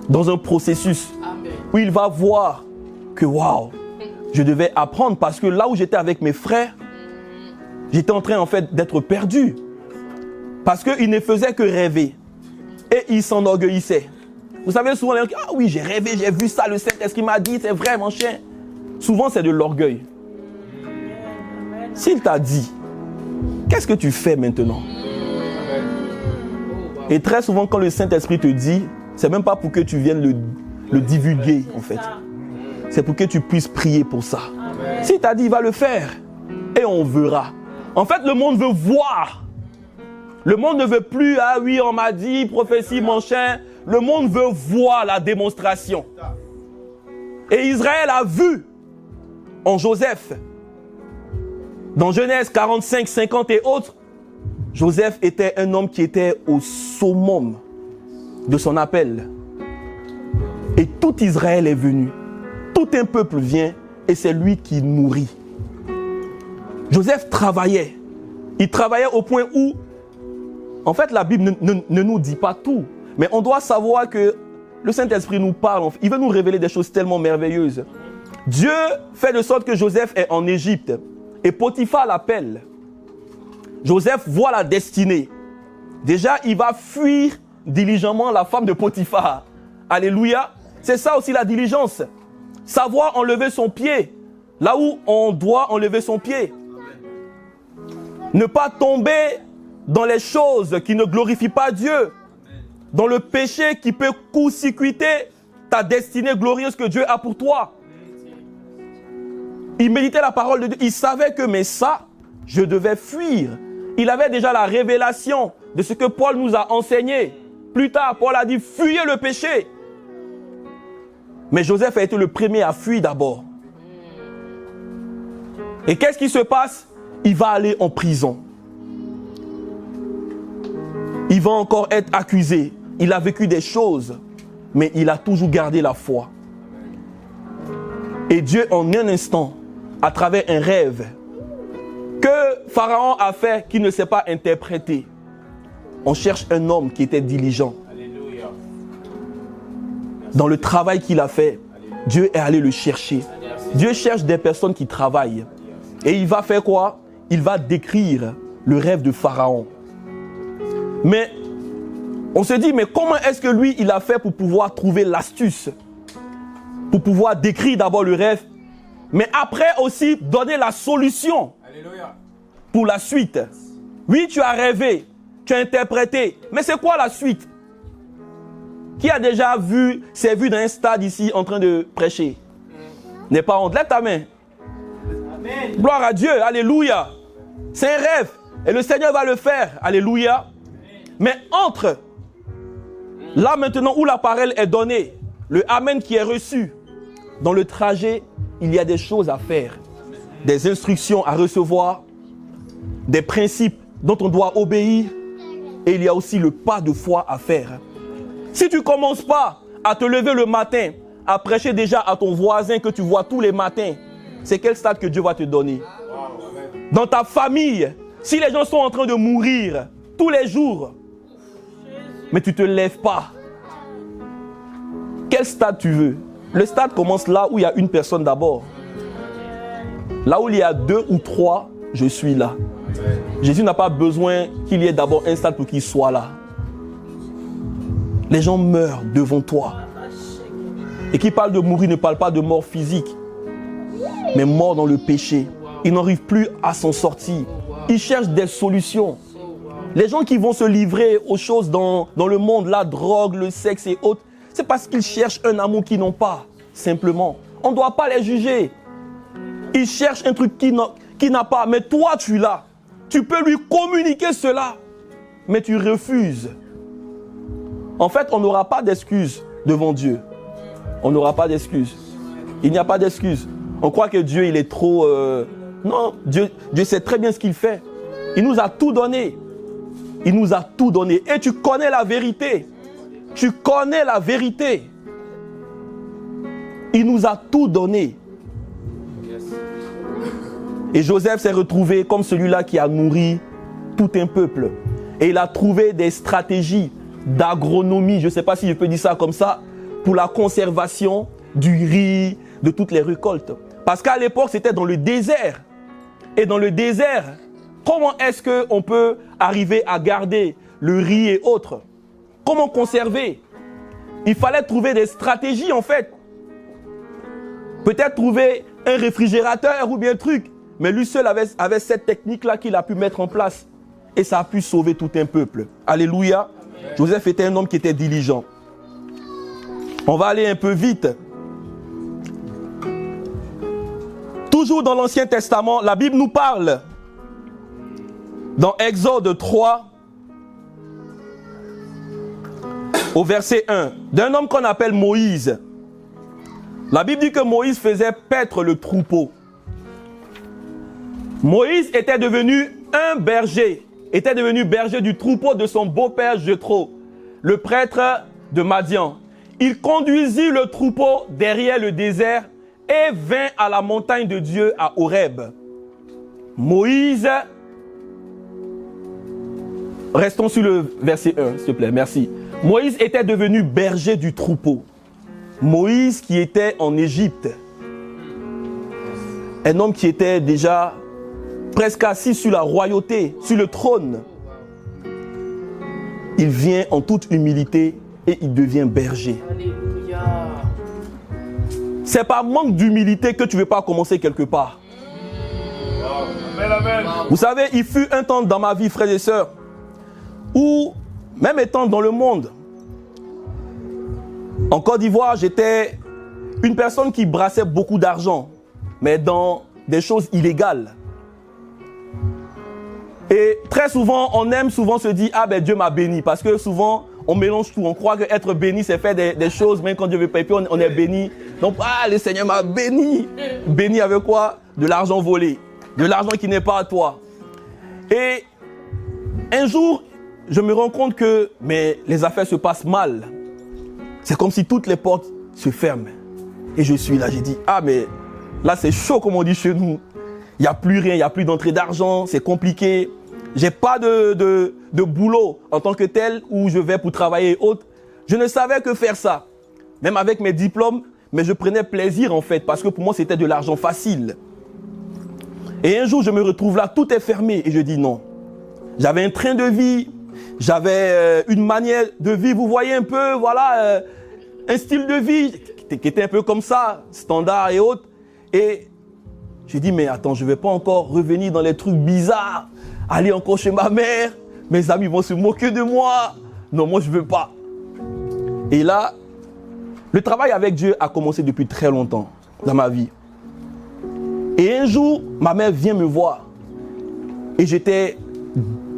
dans un processus où il va voir que waouh, je devais apprendre parce que là où j'étais avec mes frères, j'étais en train en fait d'être perdu. Parce qu'ils ne faisaient que rêver. Et ils s'enorgueillissaient. Vous savez, souvent, les gens disent, ah oui, j'ai rêvé, j'ai vu ça, le Saint-Esprit m'a dit, c'est vrai, mon chien. Souvent, c'est de l'orgueil. S'il t'a dit, qu'est-ce que tu fais maintenant? Et très souvent, quand le Saint-Esprit te dit, c'est même pas pour que tu viennes le divulguer, en fait. C'est pour que tu puisses prier pour ça. S'il t'a dit, il va le faire. Et on verra. En fait, le monde veut voir. Le monde ne veut plus, ah oui, on m'a dit, prophétie, mon chien. Le monde veut voir la démonstration. Et Israël a vu en Joseph, dans Genèse 45, 50 et autres, Joseph était un homme qui était au summum de son appel. Et tout Israël est venu. Tout un peuple vient et c'est lui qui nourrit. Joseph travaillait. Il travaillait au point où, en fait, la Bible ne nous dit pas tout. Mais on doit savoir que le Saint-Esprit nous parle. Il veut nous révéler des choses tellement merveilleuses. Dieu fait de sorte que Joseph est en Égypte. Et Potiphar l'appelle. Joseph voit la destinée. Déjà, il va fuir diligemment la femme de Potiphar. Alléluia. C'est ça aussi la diligence. Savoir enlever son pied. Là où on doit enlever son pied. Ne pas tomber dans les choses qui ne glorifient pas Dieu. Dans le péché qui peut court-circuiter ta destinée glorieuse que Dieu a pour toi. Il méditait la parole de Dieu. Il savait que, mais ça, je devais fuir. Il avait déjà la révélation de ce que Paul nous a enseigné. Plus tard, Paul a dit, fuyez le péché. Mais Joseph a été le premier à fuir d'abord. Et qu'est-ce qui se passe? Il va aller en prison. Il va encore être accusé. Il a vécu des choses, mais il a toujours gardé la foi. Et Dieu, en un instant, à travers un rêve que Pharaon a fait, qui ne s'est pas interprété, on cherche un homme qui était diligent. Alléluia. Dans le travail qu'il a fait, Dieu est allé le chercher. Dieu cherche des personnes qui travaillent. Et il va faire quoi? Il va décrire le rêve de Pharaon. Mais on se dit, mais comment est-ce que lui, il a fait pour pouvoir trouver l'astuce? Pour pouvoir décrire d'abord le rêve, mais après aussi donner la solution. Alléluia. Pour la suite. Oui, tu as rêvé, tu as interprété, mais c'est quoi la suite? Qui a déjà s'est vu dans un stade ici en train de prêcher? N'est pas honte, lève ta main. Amen. Gloire à Dieu, alléluia. C'est un rêve et le Seigneur va le faire, alléluia. Mais entre là maintenant où la parole est donnée, le Amen qui est reçu, dans le trajet, il y a des choses à faire, des instructions à recevoir, des principes dont on doit obéir, et il y a aussi le pas de foi à faire. Si tu ne commences pas à te lever le matin, à prêcher déjà à ton voisin que tu vois tous les matins, c'est quel stade que Dieu va te donner? Dans ta famille, si les gens sont en train de mourir tous les jours, mais tu ne te lèves pas, quel stade tu veux? Le stade commence là où il y a une personne d'abord. Là où il y a 2 ou 3, je suis là. Jésus n'a pas besoin qu'il y ait d'abord un stade pour qu'il soit là. Les gens meurent devant toi. Et qui parle de mourir ne parle pas de mort physique, mais mort dans le péché. Ils n'arrivent plus à s'en sortir. Ils cherchent des solutions. Les gens qui vont se livrer aux choses dans le monde, la drogue, le sexe et autres, c'est parce qu'ils cherchent un amour qu'ils n'ont pas, simplement. On ne doit pas les juger. Ils cherchent un truc qu'il n'a pas, mais toi tu l'as. Tu peux lui communiquer cela, mais tu refuses. En fait, on n'aura pas d'excuses devant Dieu. On n'aura pas d'excuses. Il n'y a pas d'excuses. On croit que Dieu, il est trop... Non, Dieu sait très bien ce qu'il fait. Il nous a tout donné. Il nous a tout donné. Et tu connais la vérité. Tu connais la vérité. Il nous a tout donné. Et Joseph s'est retrouvé comme celui-là qui a nourri tout un peuple. Et il a trouvé des stratégies d'agronomie, je ne sais pas si je peux dire ça comme ça, pour la conservation du riz, de toutes les récoltes. Parce qu'à l'époque, c'était dans le désert. Et dans le désert, comment est-ce qu'on peut arriver à garder le riz et autres? Comment conserver? Il fallait trouver des stratégies en fait. Peut-être trouver un réfrigérateur ou bien un truc. Mais lui seul avait cette technique-là qu'il a pu mettre en place. Et ça a pu sauver tout un peuple. Alléluia. Amen. Joseph était un homme qui était diligent. On va aller un peu vite. Toujours dans l'Ancien Testament, la Bible nous parle, dans Exode 3, au verset 1, d'un homme qu'on appelle Moïse. La Bible dit que Moïse faisait paître le troupeau. Moïse était devenu un berger, était devenu berger du troupeau de son beau-père Jéthro, le prêtre de Madian. Il conduisit le troupeau derrière le désert et vint à la montagne de Dieu à Horeb. Moïse, restons sur le verset 1, s'il te plaît, merci. Moïse était devenu berger du troupeau. Moïse qui était en Égypte, un homme qui était déjà presque assis sur la royauté, sur le trône. Il vient en toute humilité et il devient berger. Alléluia. C'est par manque d'humilité que tu ne veux pas commencer quelque part. Amen, amen. Vous savez, il fut un temps dans ma vie, frères et sœurs, où, même étant dans le monde, en Côte d'Ivoire, j'étais une personne qui brassait beaucoup d'argent, mais dans des choses illégales. Et très souvent, on aime souvent se dire « Ah ben Dieu m'a béni » parce que souvent, on mélange tout. On croit qu'être béni, c'est faire des choses, même quand Dieu veut pas. Et puis on est béni. Donc, ah, le Seigneur m'a béni. Béni avec quoi? De l'argent volé. De l'argent qui n'est pas à toi. Et un jour, je me rends compte que mais les affaires se passent mal. C'est comme si toutes les portes se ferment. Et je suis là, j'ai dit, ah mais là c'est chaud comme on dit chez nous. Il n'y a plus rien, il n'y a plus d'entrée d'argent, c'est compliqué. J'ai pas de boulot en tant que tel où je vais pour travailler et autres. Je ne savais que faire ça. Même avec mes diplômes, mais je prenais plaisir en fait parce que pour moi c'était de l'argent facile. Et un jour je me retrouve là, tout est fermé et je dis non. J'avais un train de vie, j'avais une manière de vivre, vous voyez un peu, voilà, un style de vie qui était un peu comme ça, standard et autres. Et je dis mais attends, je ne vais pas encore revenir dans les trucs bizarres, aller encore chez ma mère, mes amis vont se moquer de moi. Non, moi je ne veux pas. Et là, le travail avec Dieu a commencé depuis très longtemps dans ma vie. Et un jour, ma mère vient me voir et j'étais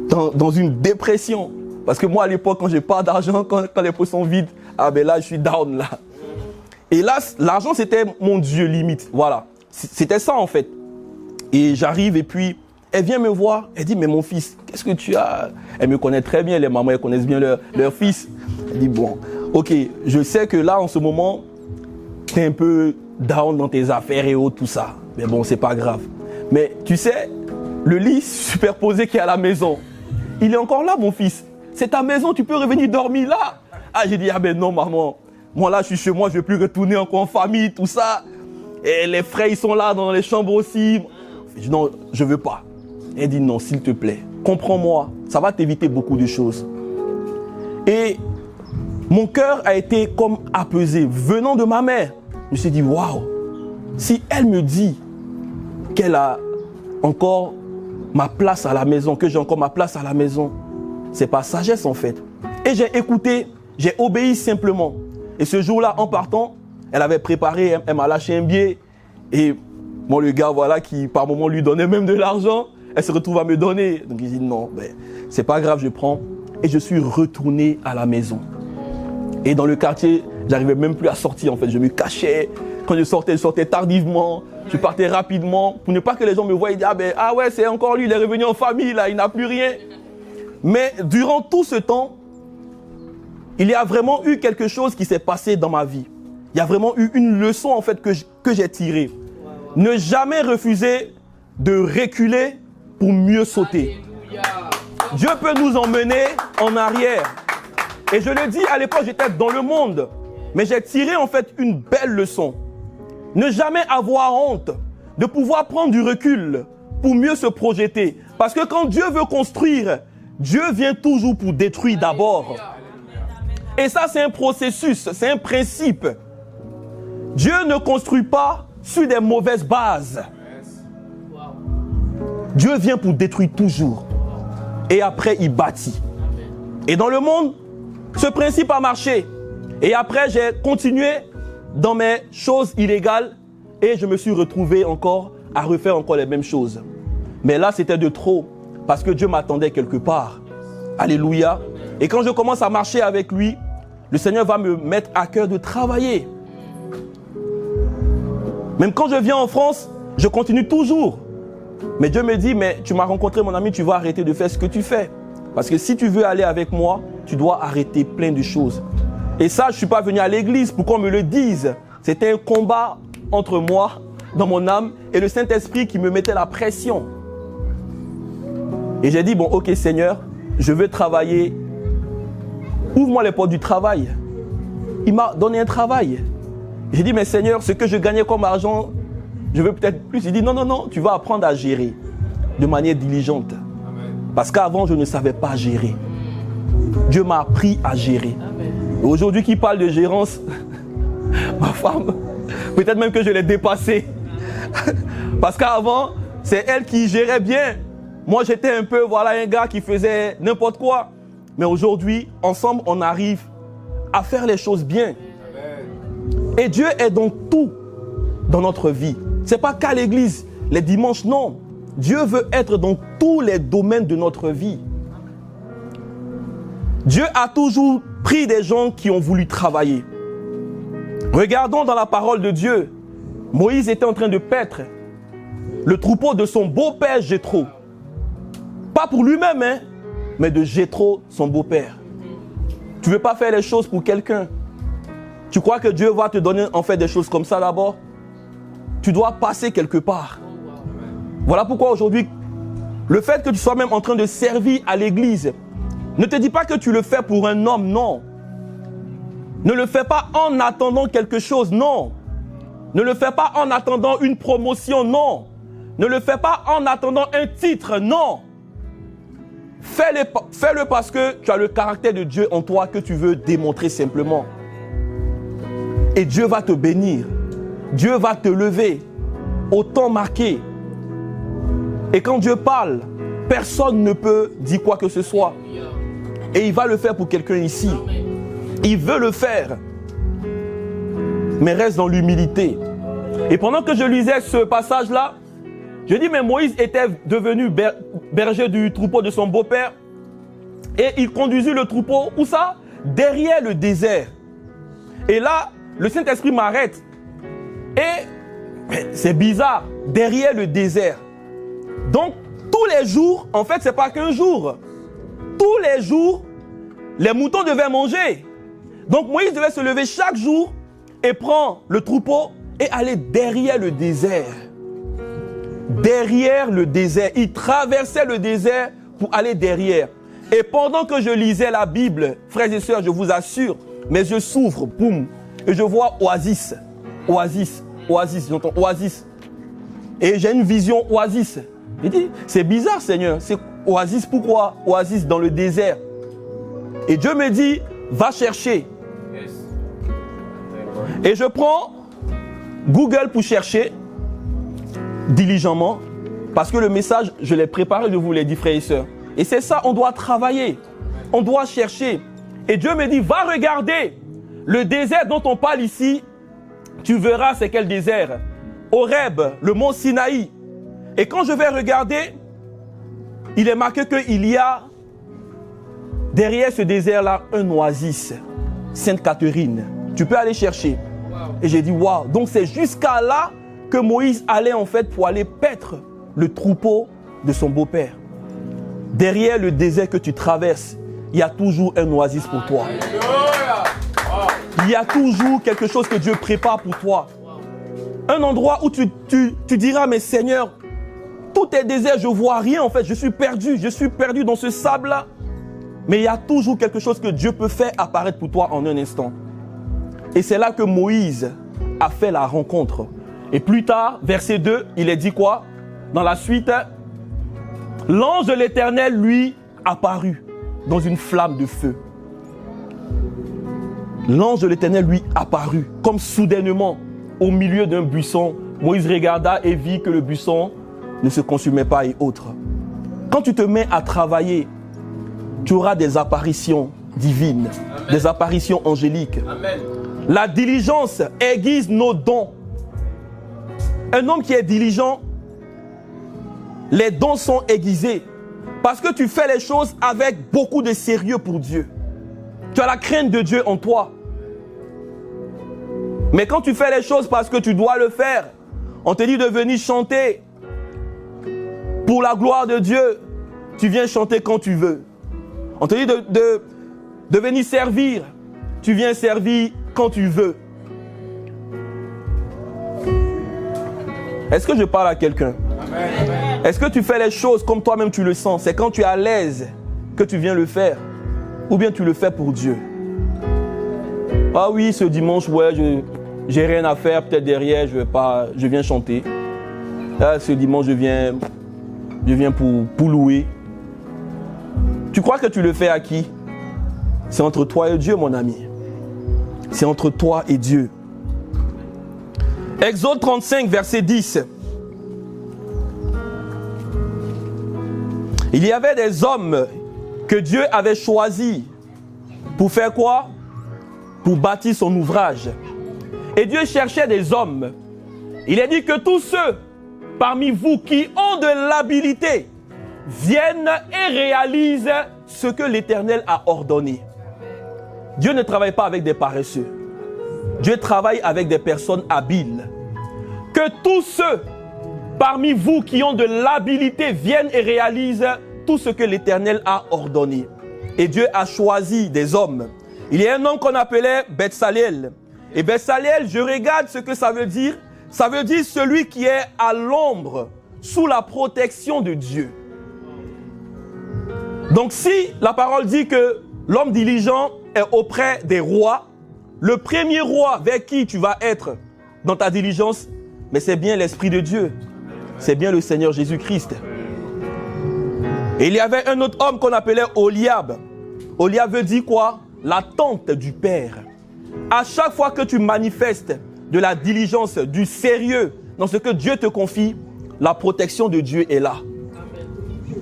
dans une dépression. Parce que moi à l'époque, quand j'ai pas d'argent, quand les poches sont vides, ah ben là je suis down là. Et là, l'argent c'était mon Dieu limite, voilà. C'était ça en fait. Et j'arrive et puis elle vient me voir, elle dit mais mon fils, qu'est-ce que tu as? Elle me connaît très bien, les mamans elles connaissent bien leur fils. Elle dit bon, ok, je sais que là en ce moment, tu es un peu down dans tes affaires et autres, tout ça. Mais bon, c'est pas grave. Mais tu sais, le lit superposé qui est à la maison, il est encore là mon fils. C'est ta maison, tu peux revenir dormir là. Ah j'ai dit ah ben non maman, moi là je suis chez moi, je ne vais plus retourner encore en famille, tout ça. Et les frères ils sont là dans les chambres aussi. Je dis non, je ne veux pas. Elle dit non, s'il te plaît, comprends-moi, ça va t'éviter beaucoup de choses. Et mon cœur a été comme apaisé, venant de ma mère. Je me suis dit, waouh, si elle me dit qu'elle a encore ma place à la maison, que j'ai encore ma place à la maison, c'est par sagesse en fait. Et j'ai écouté, j'ai obéi simplement. Et ce jour-là, en partant, elle avait préparé, elle m'a lâché un billet. Et moi, le gars, voilà, qui par moment lui donnait même de l'argent, elle se retrouve à me donner. Donc il dit non, ben, c'est pas grave, je prends. Et je suis retourné à la maison. Et dans le quartier, j'arrivais même plus à sortir en fait. Je me cachais. Quand je sortais tardivement, je partais rapidement pour ne pas que les gens me voient et disent ah ouais, c'est encore lui, il est revenu en famille, là, il n'a plus rien. Mais durant tout ce temps, il y a vraiment eu quelque chose qui s'est passé dans ma vie. Il y a vraiment eu une leçon en fait que j'ai tirée. Ne jamais refuser de reculer pour mieux sauter. Dieu peut nous emmener en arrière. Et je le dis, à l'époque, j'étais dans le monde. Mais j'ai tiré en fait une belle leçon. Ne jamais avoir honte de pouvoir prendre du recul pour mieux se projeter. Parce que quand Dieu veut construire, Dieu vient toujours pour détruire d'abord. Et ça, c'est un processus, c'est un principe. Dieu ne construit pas sur des mauvaises bases. Dieu vient pour détruire toujours. Et après, il bâtit. Et dans le monde, ce principe a marché. Et après, j'ai continué dans mes choses illégales et je me suis retrouvé encore à refaire encore les mêmes choses. Mais là, c'était de trop parce que Dieu m'attendait quelque part. Alléluia. Et quand je commence à marcher avec lui, le Seigneur va me mettre à cœur de travailler. Même quand je viens en France, je continue toujours. Mais Dieu me dit, mais tu m'as rencontré mon ami, tu vas arrêter de faire ce que tu fais. Parce que si tu veux aller avec moi, tu dois arrêter plein de choses. Et ça, je ne suis pas venu à l'église pour qu'on me le dise. C'était un combat entre moi, dans mon âme, et le Saint-Esprit qui me mettait la pression. Et j'ai dit, bon, ok Seigneur, je veux travailler. Ouvre-moi les portes du travail. Il m'a donné un travail. J'ai dit, mais Seigneur, ce que je gagnais comme argent, je veux peut-être plus. Il dit, non, non, non, tu vas apprendre à gérer de manière diligente. Parce qu'avant, je ne savais pas gérer. Dieu m'a appris à gérer. Et aujourd'hui, qui parle de gérance, ma femme, peut-être même que je l'ai dépassée. Parce qu'avant, c'est elle qui gérait bien. Moi, j'étais un peu, voilà, un gars qui faisait n'importe quoi. Mais aujourd'hui, ensemble, on arrive à faire les choses bien. Et Dieu est dans tout dans notre vie. Ce n'est pas qu'à l'église, les dimanches, non. Dieu veut être dans tous les domaines de notre vie. Dieu a toujours pris des gens qui ont voulu travailler. Regardons dans la parole de Dieu. Moïse était en train de paître le troupeau de son beau-père Jéthro. Pas pour lui-même, hein, mais de Jéthro, son beau-père. Tu ne veux pas faire les choses pour quelqu'un. Tu crois que Dieu va te donner en fait des choses comme ça d'abord? Tu dois passer quelque part. Voilà pourquoi aujourd'hui, le fait que tu sois même en train de servir à l'église, ne te dis pas que tu le fais pour un homme, non. Ne le fais pas en attendant quelque chose, non. Ne le fais pas en attendant une promotion, non. Ne le fais pas en attendant un titre, non. Fais-le parce que tu as le caractère de Dieu en toi que tu veux démontrer simplement. Et Dieu va te bénir. Dieu va te lever au temps marqué. Et quand Dieu parle, personne ne peut dire quoi que ce soit. Et il va le faire pour quelqu'un ici. Il veut le faire. Mais reste dans l'humilité. Et pendant que je lisais ce passage-là, je dis, mais Moïse était devenu berger du troupeau de son beau-père. Et il conduisit le troupeau, où ça? Derrière le désert. Et là, le Saint-Esprit m'arrête. Et c'est bizarre, derrière le désert. Donc, tous les jours, en fait, ce n'est pas qu'un jour. Tous les jours, les moutons devaient manger. Donc, Moïse devait se lever chaque jour et prendre le troupeau et aller derrière le désert. Derrière le désert. Il traversait le désert pour aller derrière. Et pendant que je lisais la Bible, frères et sœurs, je vous assure, mes yeux s'ouvrent, boum, et je vois oasis, oasis, oasis, j'entends oasis. Et j'ai une vision oasis. Il dit, c'est bizarre Seigneur, c'est oasis, pourquoi oasis dans le désert? Et Dieu me dit, va chercher. Et je prends Google pour chercher diligemment, parce que le message, je l'ai préparé, je vous l'ai dit frères et sœurs. Et c'est ça, on doit travailler, on doit chercher. Et Dieu me dit, va regarder le désert dont on parle ici, tu verras c'est quel désert. Horeb, le mont Sinaï. Et quand je vais regarder, il est marqué qu'il y a derrière ce désert-là un oasis, Sainte Catherine. Tu peux aller chercher. Et j'ai dit, waouh. Donc c'est jusqu'à là que Moïse allait en fait pour aller paître le troupeau de son beau-père. Derrière le désert que tu traverses, il y a toujours un oasis pour toi. Il y a toujours quelque chose que Dieu prépare pour toi. Un endroit où tu diras, mais Seigneur, tout est désert, je ne vois rien en fait, je suis perdu dans ce sable-là. Mais il y a toujours quelque chose que Dieu peut faire apparaître pour toi en un instant. Et c'est là que Moïse a fait la rencontre. Et plus tard, verset 2, il est dit quoi? Dans la suite, l'ange de l'Éternel lui apparut dans une flamme de feu. L'ange de l'Éternel lui apparut comme soudainement au milieu d'un buisson. Moïse regarda et vit que le buisson ne se consumait pas et autres. Quand tu te mets à travailler, tu auras des apparitions divines, Amen. Des apparitions angéliques. Amen. La diligence aiguise nos dons. Un homme qui est diligent, les dons sont aiguisés parce que tu fais les choses avec beaucoup de sérieux pour Dieu. Tu as la crainte de Dieu en toi. Mais quand tu fais les choses parce que tu dois le faire, on te dit de venir chanter pour la gloire de Dieu, tu viens chanter quand tu veux. On te dit de venir servir, tu viens servir quand tu veux. Est-ce que je parle à quelqu'un? Est-ce que tu fais les choses comme toi-même tu le sens? C'est quand tu es à l'aise que tu viens le faire? Ou bien tu le fais pour Dieu? Ah oui, ce dimanche, ouais, j'ai rien à faire, peut-être derrière, je viens chanter. Là, ce dimanche, je viens pour louer. Tu crois que tu le fais à qui? C'est entre toi et Dieu, mon ami. C'est entre toi et Dieu. Exode 35, verset 10. Il y avait des hommes que Dieu avait choisis pour faire quoi? Pour bâtir son ouvrage. Et Dieu cherchait des hommes. Il a dit que tous ceux parmi vous qui ont de l'habilité viennent et réalisent ce que l'Éternel a ordonné. Dieu ne travaille pas avec des paresseux. Dieu travaille avec des personnes habiles. Que tous ceux parmi vous qui ont de l'habilité viennent et réalisent tout ce que l'Éternel a ordonné. Et Dieu a choisi des hommes. Il y a un homme qu'on appelait Betsalel. Et Betsalel, je regarde ce que ça veut dire. Ça veut dire celui qui est à l'ombre, sous la protection de Dieu. Donc si la parole dit que l'homme diligent est auprès des rois, le premier roi vers qui tu vas être dans ta diligence, mais c'est bien l'Esprit de Dieu. C'est bien le Seigneur Jésus-Christ. Et il y avait un autre homme qu'on appelait Oliab. Oliab veut dire quoi? L'attente du Père. À chaque fois que tu manifestes de la diligence, du sérieux dans ce que Dieu te confie, la protection de Dieu est là.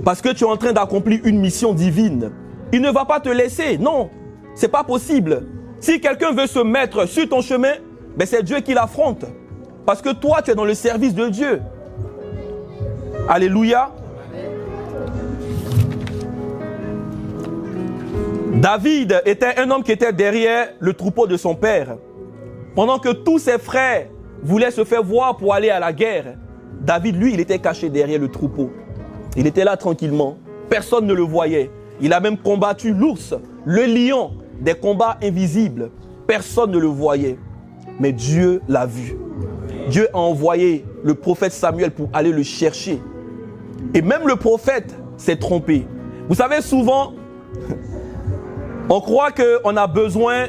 Parce que tu es en train d'accomplir une mission divine. Il ne va pas te laisser. Non, c'est pas possible. Si quelqu'un veut se mettre sur ton chemin, ben c'est Dieu qui l'affronte. Parce que toi, tu es dans le service de Dieu. Alléluia. David était un homme qui était derrière le troupeau de son père. Pendant que tous ses frères voulaient se faire voir pour aller à la guerre, David, lui, il était caché derrière le troupeau. Il était là tranquillement. Personne ne le voyait. Il a même combattu l'ours, le lion, des combats invisibles. Personne ne le voyait. Mais Dieu l'a vu. Dieu a envoyé le prophète Samuel pour aller le chercher. Et même le prophète s'est trompé. Vous savez, souvent, on croit qu'on a besoin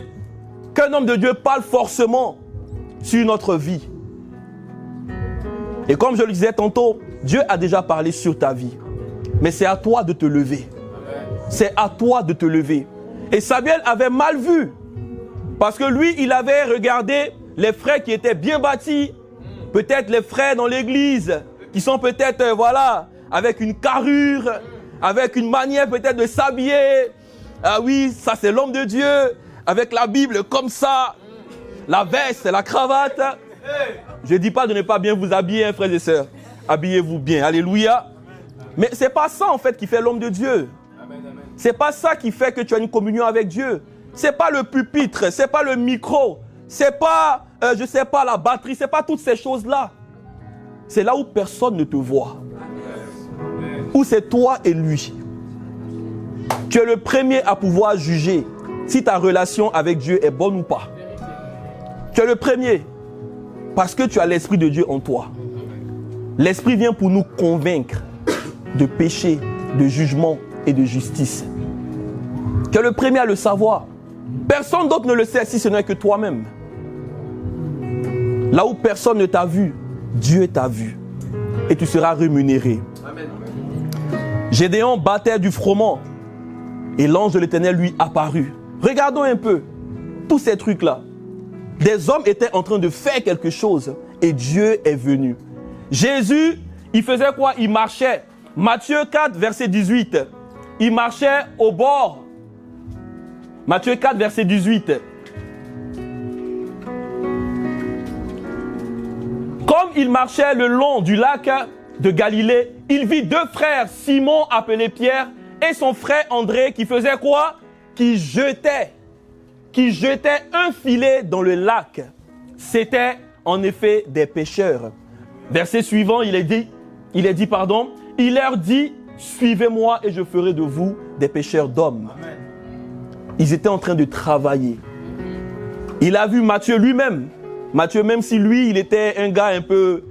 qu'un homme de Dieu parle forcément sur notre vie. Et comme je le disais tantôt, Dieu a déjà parlé sur ta vie. Mais c'est à toi de te lever. C'est à toi de te lever. Et Samuel avait mal vu. Parce que lui, il avait regardé les frères qui étaient bien bâtis. Peut-être les frères dans l'église qui sont peut-être, avec une carrure, avec une manière peut-être de s'habiller. Ah oui, ça c'est l'homme de Dieu, avec la Bible comme ça, la veste, la cravate. Je ne dis pas de ne pas bien vous habiller, frères et sœurs. Habillez-vous bien, alléluia. Mais ce n'est pas ça en fait qui fait l'homme de Dieu. Ce n'est pas ça qui fait que tu as une communion avec Dieu. Ce n'est pas le pupitre, ce n'est pas le micro, ce n'est pas je ne sais pas, la batterie, ce n'est pas toutes ces choses-là. C'est là où personne ne te voit. Où c'est toi et lui. Tu es le premier à pouvoir juger si ta relation avec Dieu est bonne ou pas. Tu es le premier. Parce que tu as l'Esprit de Dieu en toi. L'Esprit vient pour nous convaincre de péché, de jugement et de justice. Tu es le premier à le savoir. Personne d'autre ne le sait si ce n'est que toi-même. Là où personne ne t'a vu, Dieu t'a vu. Et tu seras rémunéré. Amen. Gédéon battait du froment. Et l'ange de l'Éternel lui apparut. Regardons un peu tous ces trucs-là. Des hommes étaient en train de faire quelque chose. Et Dieu est venu. Jésus, il faisait quoi? Il marchait. Matthieu 4, verset 18. Il marchait au bord. Matthieu 4, verset 18. Comme il marchait le long du lac de Galilée, il vit deux frères, Simon appelé Pierre et son frère André qui faisait quoi? Qui jetaient un filet dans le lac. C'était en effet des pêcheurs. Verset suivant, il leur dit, suivez-moi et je ferai de vous des pêcheurs d'hommes. Amen. Ils étaient en train de travailler. Il a vu Matthieu lui-même. Matthieu, même si lui, il était un gars un peu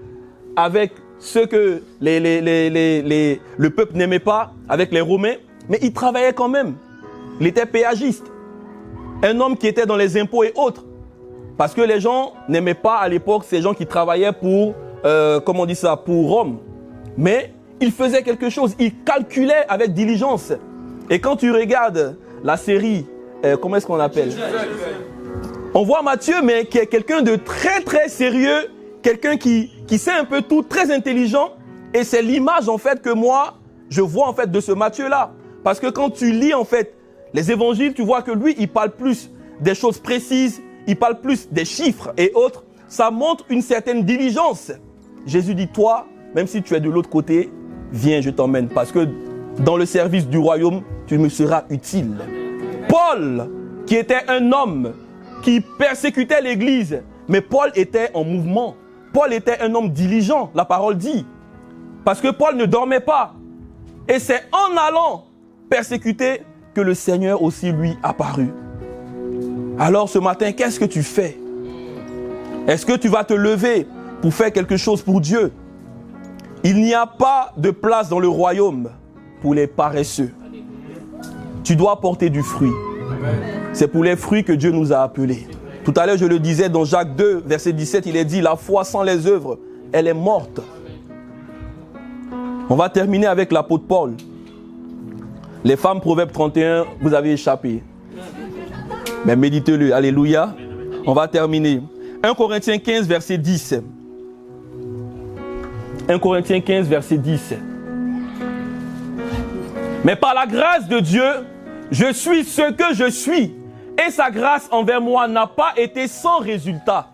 avec ceux que le peuple n'aimait pas, avec les Romains, mais il travaillait quand même. Il était péagiste. Un homme qui était dans les impôts et autres. Parce que les gens n'aimaient pas à l'époque ces gens qui travaillaient pour, pour Rome. Mais il faisait quelque chose, il calculait avec diligence. Et quand tu regardes la série, comment est-ce qu'on l'appelle? On voit Matthieu, mais qui est quelqu'un de très très sérieux, quelqu'un qui sait un peu tout, très intelligent. Et c'est l'image en fait que moi, je vois en fait de ce Matthieu-là. Parce que quand tu lis en fait les évangiles, tu vois que lui, il parle plus des choses précises, il parle plus des chiffres et autres. Ça montre une certaine diligence. Jésus dit, toi, même si tu es de l'autre côté, viens, je t'emmène. Parce que dans le service du royaume, tu me seras utile. Paul, qui était un homme qui persécutait l'église, mais Paul était en mouvement. Paul était un homme diligent, la parole dit. Parce que Paul ne dormait pas. Et c'est en allant persécuter que le Seigneur aussi lui apparut. Alors ce matin, qu'est-ce que tu fais? Est-ce que tu vas te lever pour faire quelque chose pour Dieu? Il n'y a pas de place dans le royaume pour les paresseux. Tu dois porter du fruit. C'est pour les fruits que Dieu nous a appelés. Tout à l'heure, je le disais dans Jacques 2, verset 17, il est dit, la foi sans les œuvres, elle est morte. On va terminer avec l'apôtre Paul. Les femmes, Proverbe 31, vous avez échappé. Mais méditez-le, alléluia. On va terminer. 1 Corinthiens 15, verset 10. 1 Corinthiens 15, verset 10. Mais par la grâce de Dieu, je suis ce que je suis. Et sa grâce envers moi n'a pas été sans résultat.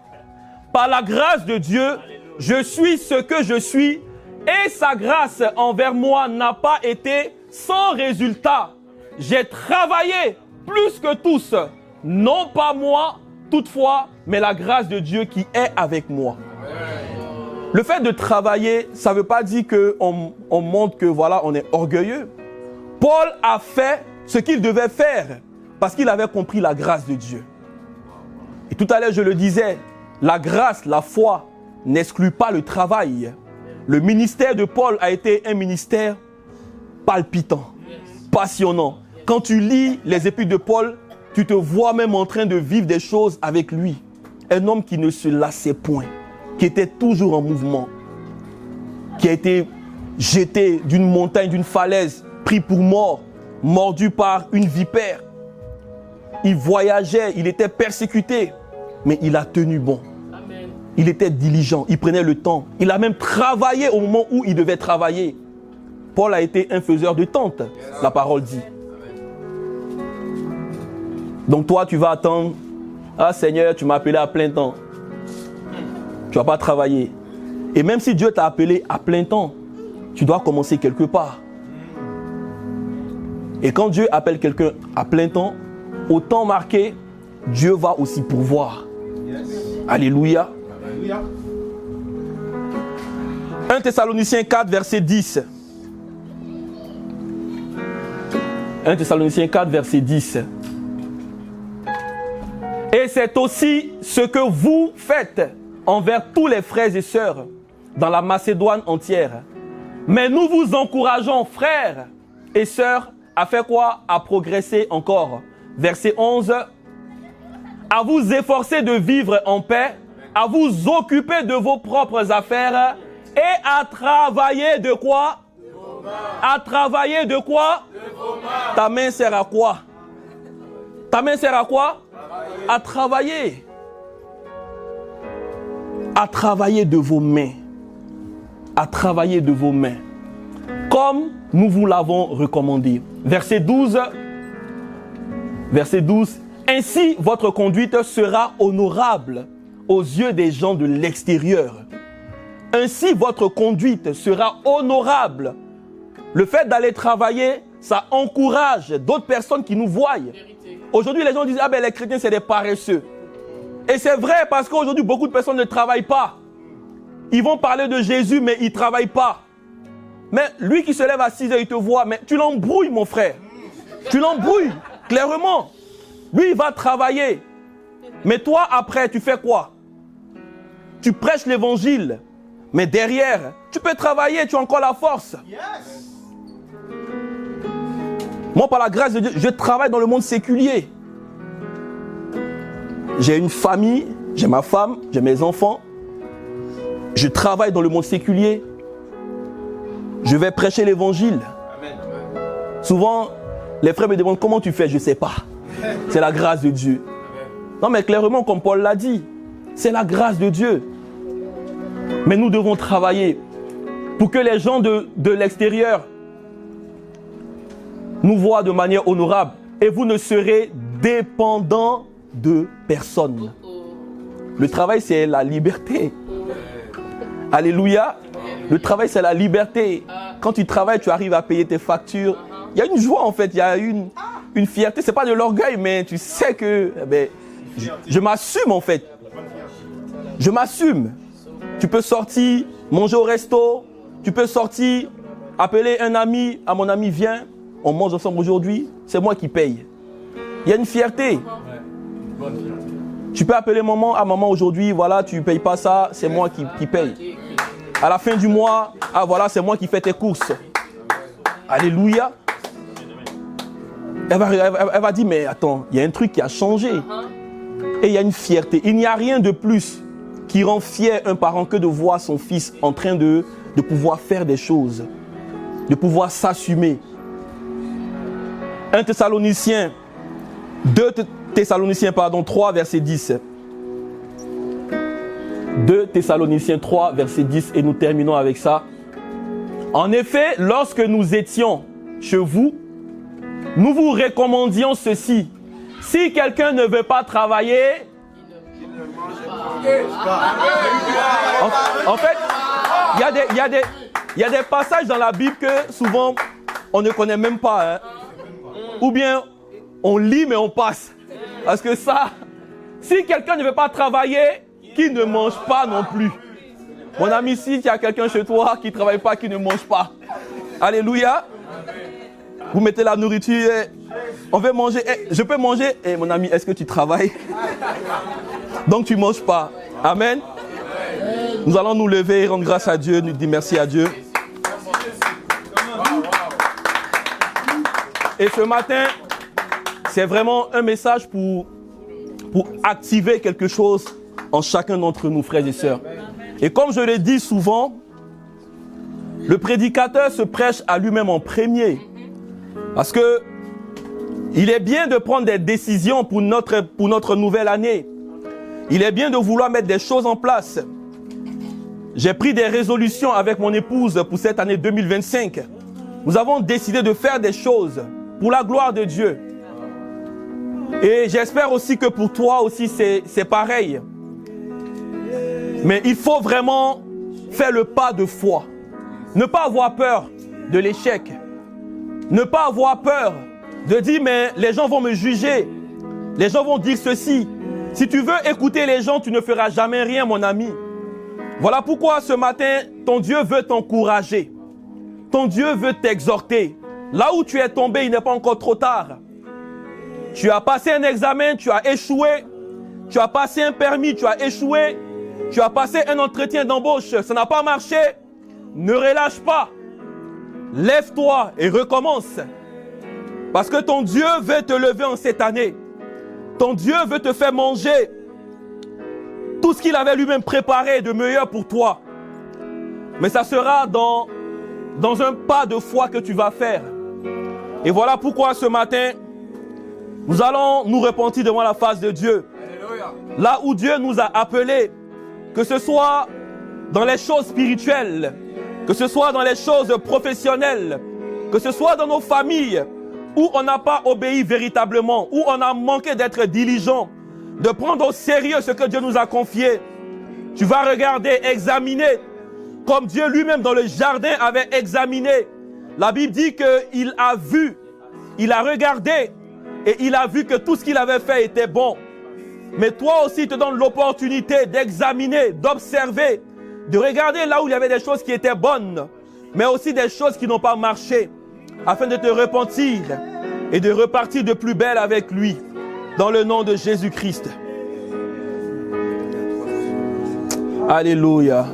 Par la grâce de Dieu, je suis ce que je suis. Et sa grâce envers moi n'a pas été sans résultat. J'ai travaillé plus que tous. Non pas moi, toutefois, mais la grâce de Dieu qui est avec moi. Le fait de travailler, ça ne veut pas dire qu'on montre que voilà, on est orgueilleux. Paul a fait ce qu'il devait faire parce qu'il avait compris la grâce de Dieu. Et tout à l'heure, je le disais, la grâce, la foi n'exclut pas le travail. Le ministère de Paul a été un ministère palpitant, passionnant. Quand tu lis les épîtres de Paul, tu te vois même en train de vivre des choses avec lui. Un homme qui ne se lassait point, qui était toujours en mouvement, qui a été jeté d'une montagne, d'une falaise, pris pour mort, mordu par une vipère. Il voyageait, il était persécuté, mais il a tenu bon. Amen. Il était diligent, il prenait le temps. Il a même travaillé au moment où il devait travailler. Paul a été un faiseur de tentes, la parole dit. Donc toi, tu vas attendre. Ah Seigneur, tu m'as appelé à plein temps. Tu ne vas pas travailler. Et même si Dieu t'a appelé à plein temps, tu dois commencer quelque part. Et quand Dieu appelle quelqu'un à plein temps, au temps marqué, Dieu va aussi pourvoir. Yes. Alléluia. 1 Thessaloniciens 4, verset 10. 1 Thessaloniciens 4, verset 10. Et c'est aussi ce que vous faites envers tous les frères et sœurs dans la Macédoine entière. Mais nous vous encourageons, frères et sœurs, à faire quoi? À progresser encore. Verset 11. À vous efforcer de vivre en paix, à vous occuper de vos propres affaires et à travailler de quoi? À travailler de quoi? Ta main sert à quoi? Ta main sert à quoi? À travailler. À travailler de vos mains. À travailler de vos mains. Comme nous vous l'avons recommandé. Verset 12. Verset 12. Ainsi, votre conduite sera honorable aux yeux des gens de l'extérieur. Ainsi, votre conduite sera honorable. Le fait d'aller travailler, ça encourage d'autres personnes qui nous voient. Aujourd'hui, les gens disent, ah ben les chrétiens, c'est des paresseux. Et c'est vrai parce qu'aujourd'hui, beaucoup de personnes ne travaillent pas. Ils vont parler de Jésus, mais ils ne travaillent pas. Mais lui qui se lève à 6 heures, il te voit, mais tu l'embrouilles, mon frère. Tu l'embrouilles, clairement. Lui, il va travailler. Mais toi, après, tu fais quoi? Tu prêches l'évangile. Mais derrière, tu peux travailler, tu as encore la force. Yes. Moi, par la grâce de Dieu, je travaille dans le monde séculier. J'ai une famille, j'ai ma femme, j'ai mes enfants. Je travaille dans le monde séculier. Je vais prêcher l'évangile. Amen. Souvent, les frères me demandent comment tu fais, je ne sais pas. C'est la grâce de Dieu. Non, mais clairement, comme Paul l'a dit, c'est la grâce de Dieu. Mais nous devons travailler pour que les gens de l'extérieur nous voient de manière honorable. Et vous ne serez dépendants de personne. Le travail, c'est la liberté. Alléluia. Le travail, c'est la liberté. Quand tu travailles, tu arrives à payer tes factures. Il y a une joie, en fait. Il y a une fierté. Ce n'est pas de l'orgueil, mais tu sais que je m'assume, en fait. Je m'assume. Tu peux sortir, manger au resto. Tu peux sortir, appeler un ami. Ah, mon ami, viens. On mange ensemble aujourd'hui. C'est moi qui paye. Il y a une fierté. Tu peux appeler maman. Ah, maman, aujourd'hui, voilà, tu ne payes pas ça. C'est moi qui paye. À la fin du mois, ah, voilà, c'est moi qui fais tes courses. Alléluia. Elle va dire, mais attends, il y a un truc qui a changé. Et il y a une fierté. Il n'y a rien de plus qui rend fier un parent que de voir son fils en train de pouvoir faire des choses, de pouvoir s'assumer. 2 Thessaloniciens 3, verset 10. 2 Thessaloniciens 3, verset 10, et nous terminons avec ça. En effet, lorsque nous étions chez vous, nous vous recommandions ceci. Si quelqu'un ne veut pas travailler, en fait, il y a des passages dans la Bible que souvent on ne connaît même pas. Hein. Ou bien on lit mais on passe. Parce que ça, si quelqu'un ne veut pas travailler, qui ne mange pas non plus. Mon ami, si il y a quelqu'un chez toi qui ne travaille pas, qui ne mange pas. Alléluia. Vous mettez la nourriture, on veut manger. Je peux manger. Mon ami, est-ce que tu travailles? Donc tu ne manges pas. Amen. Nous allons nous lever et rendre grâce à Dieu, nous dire merci à Dieu. Et ce matin, c'est vraiment un message pour activer quelque chose en chacun d'entre nous, frères et sœurs. Et comme je le dis souvent, le prédicateur se prêche à lui-même en premier. Parce que il est bien de prendre des décisions pour notre nouvelle année. Il est bien de vouloir mettre des choses en place. J'ai pris des résolutions avec mon épouse pour cette année 2025. Nous avons décidé de faire des choses pour la gloire de Dieu. Et j'espère aussi que pour toi aussi c'est pareil. Mais il faut vraiment faire le pas de foi. Ne pas avoir peur de l'échec. Ne pas avoir peur de dire mais les gens vont me juger. Les gens vont dire ceci. Si tu veux écouter les gens, tu ne feras jamais rien, mon ami. Voilà pourquoi ce matin, ton Dieu veut t'encourager. Ton Dieu veut t'exhorter. Là où tu es tombé, il n'est pas encore trop tard. Tu as passé un examen, tu as échoué. Tu as passé un permis, tu as échoué. Tu as passé un entretien d'embauche, ça n'a pas marché. Ne relâche pas. Lève-toi et recommence. Parce que ton Dieu veut te lever en cette année. Ton Dieu veut te faire manger tout ce qu'il avait lui-même préparé de meilleur pour toi. Mais ça sera dans un pas de foi que tu vas faire. Et voilà pourquoi ce matin, nous allons nous repentir devant la face de Dieu. Alléluia. Là où Dieu nous a appelés, que ce soit dans les choses spirituelles, que ce soit dans les choses professionnelles, que ce soit dans nos familles, où on n'a pas obéi véritablement, où on a manqué d'être diligent, de prendre au sérieux ce que Dieu nous a confié. Tu vas regarder, examiner, comme Dieu lui-même dans le jardin avait examiné. La Bible dit qu'il a vu, il a regardé, et il a vu que tout ce qu'il avait fait était bon. Mais toi aussi, te donne l'opportunité d'examiner, d'observer, de regarder là où il y avait des choses qui étaient bonnes, mais aussi des choses qui n'ont pas marché, afin de te repentir et de repartir de plus belle avec lui, dans le nom de Jésus-Christ. Alléluia.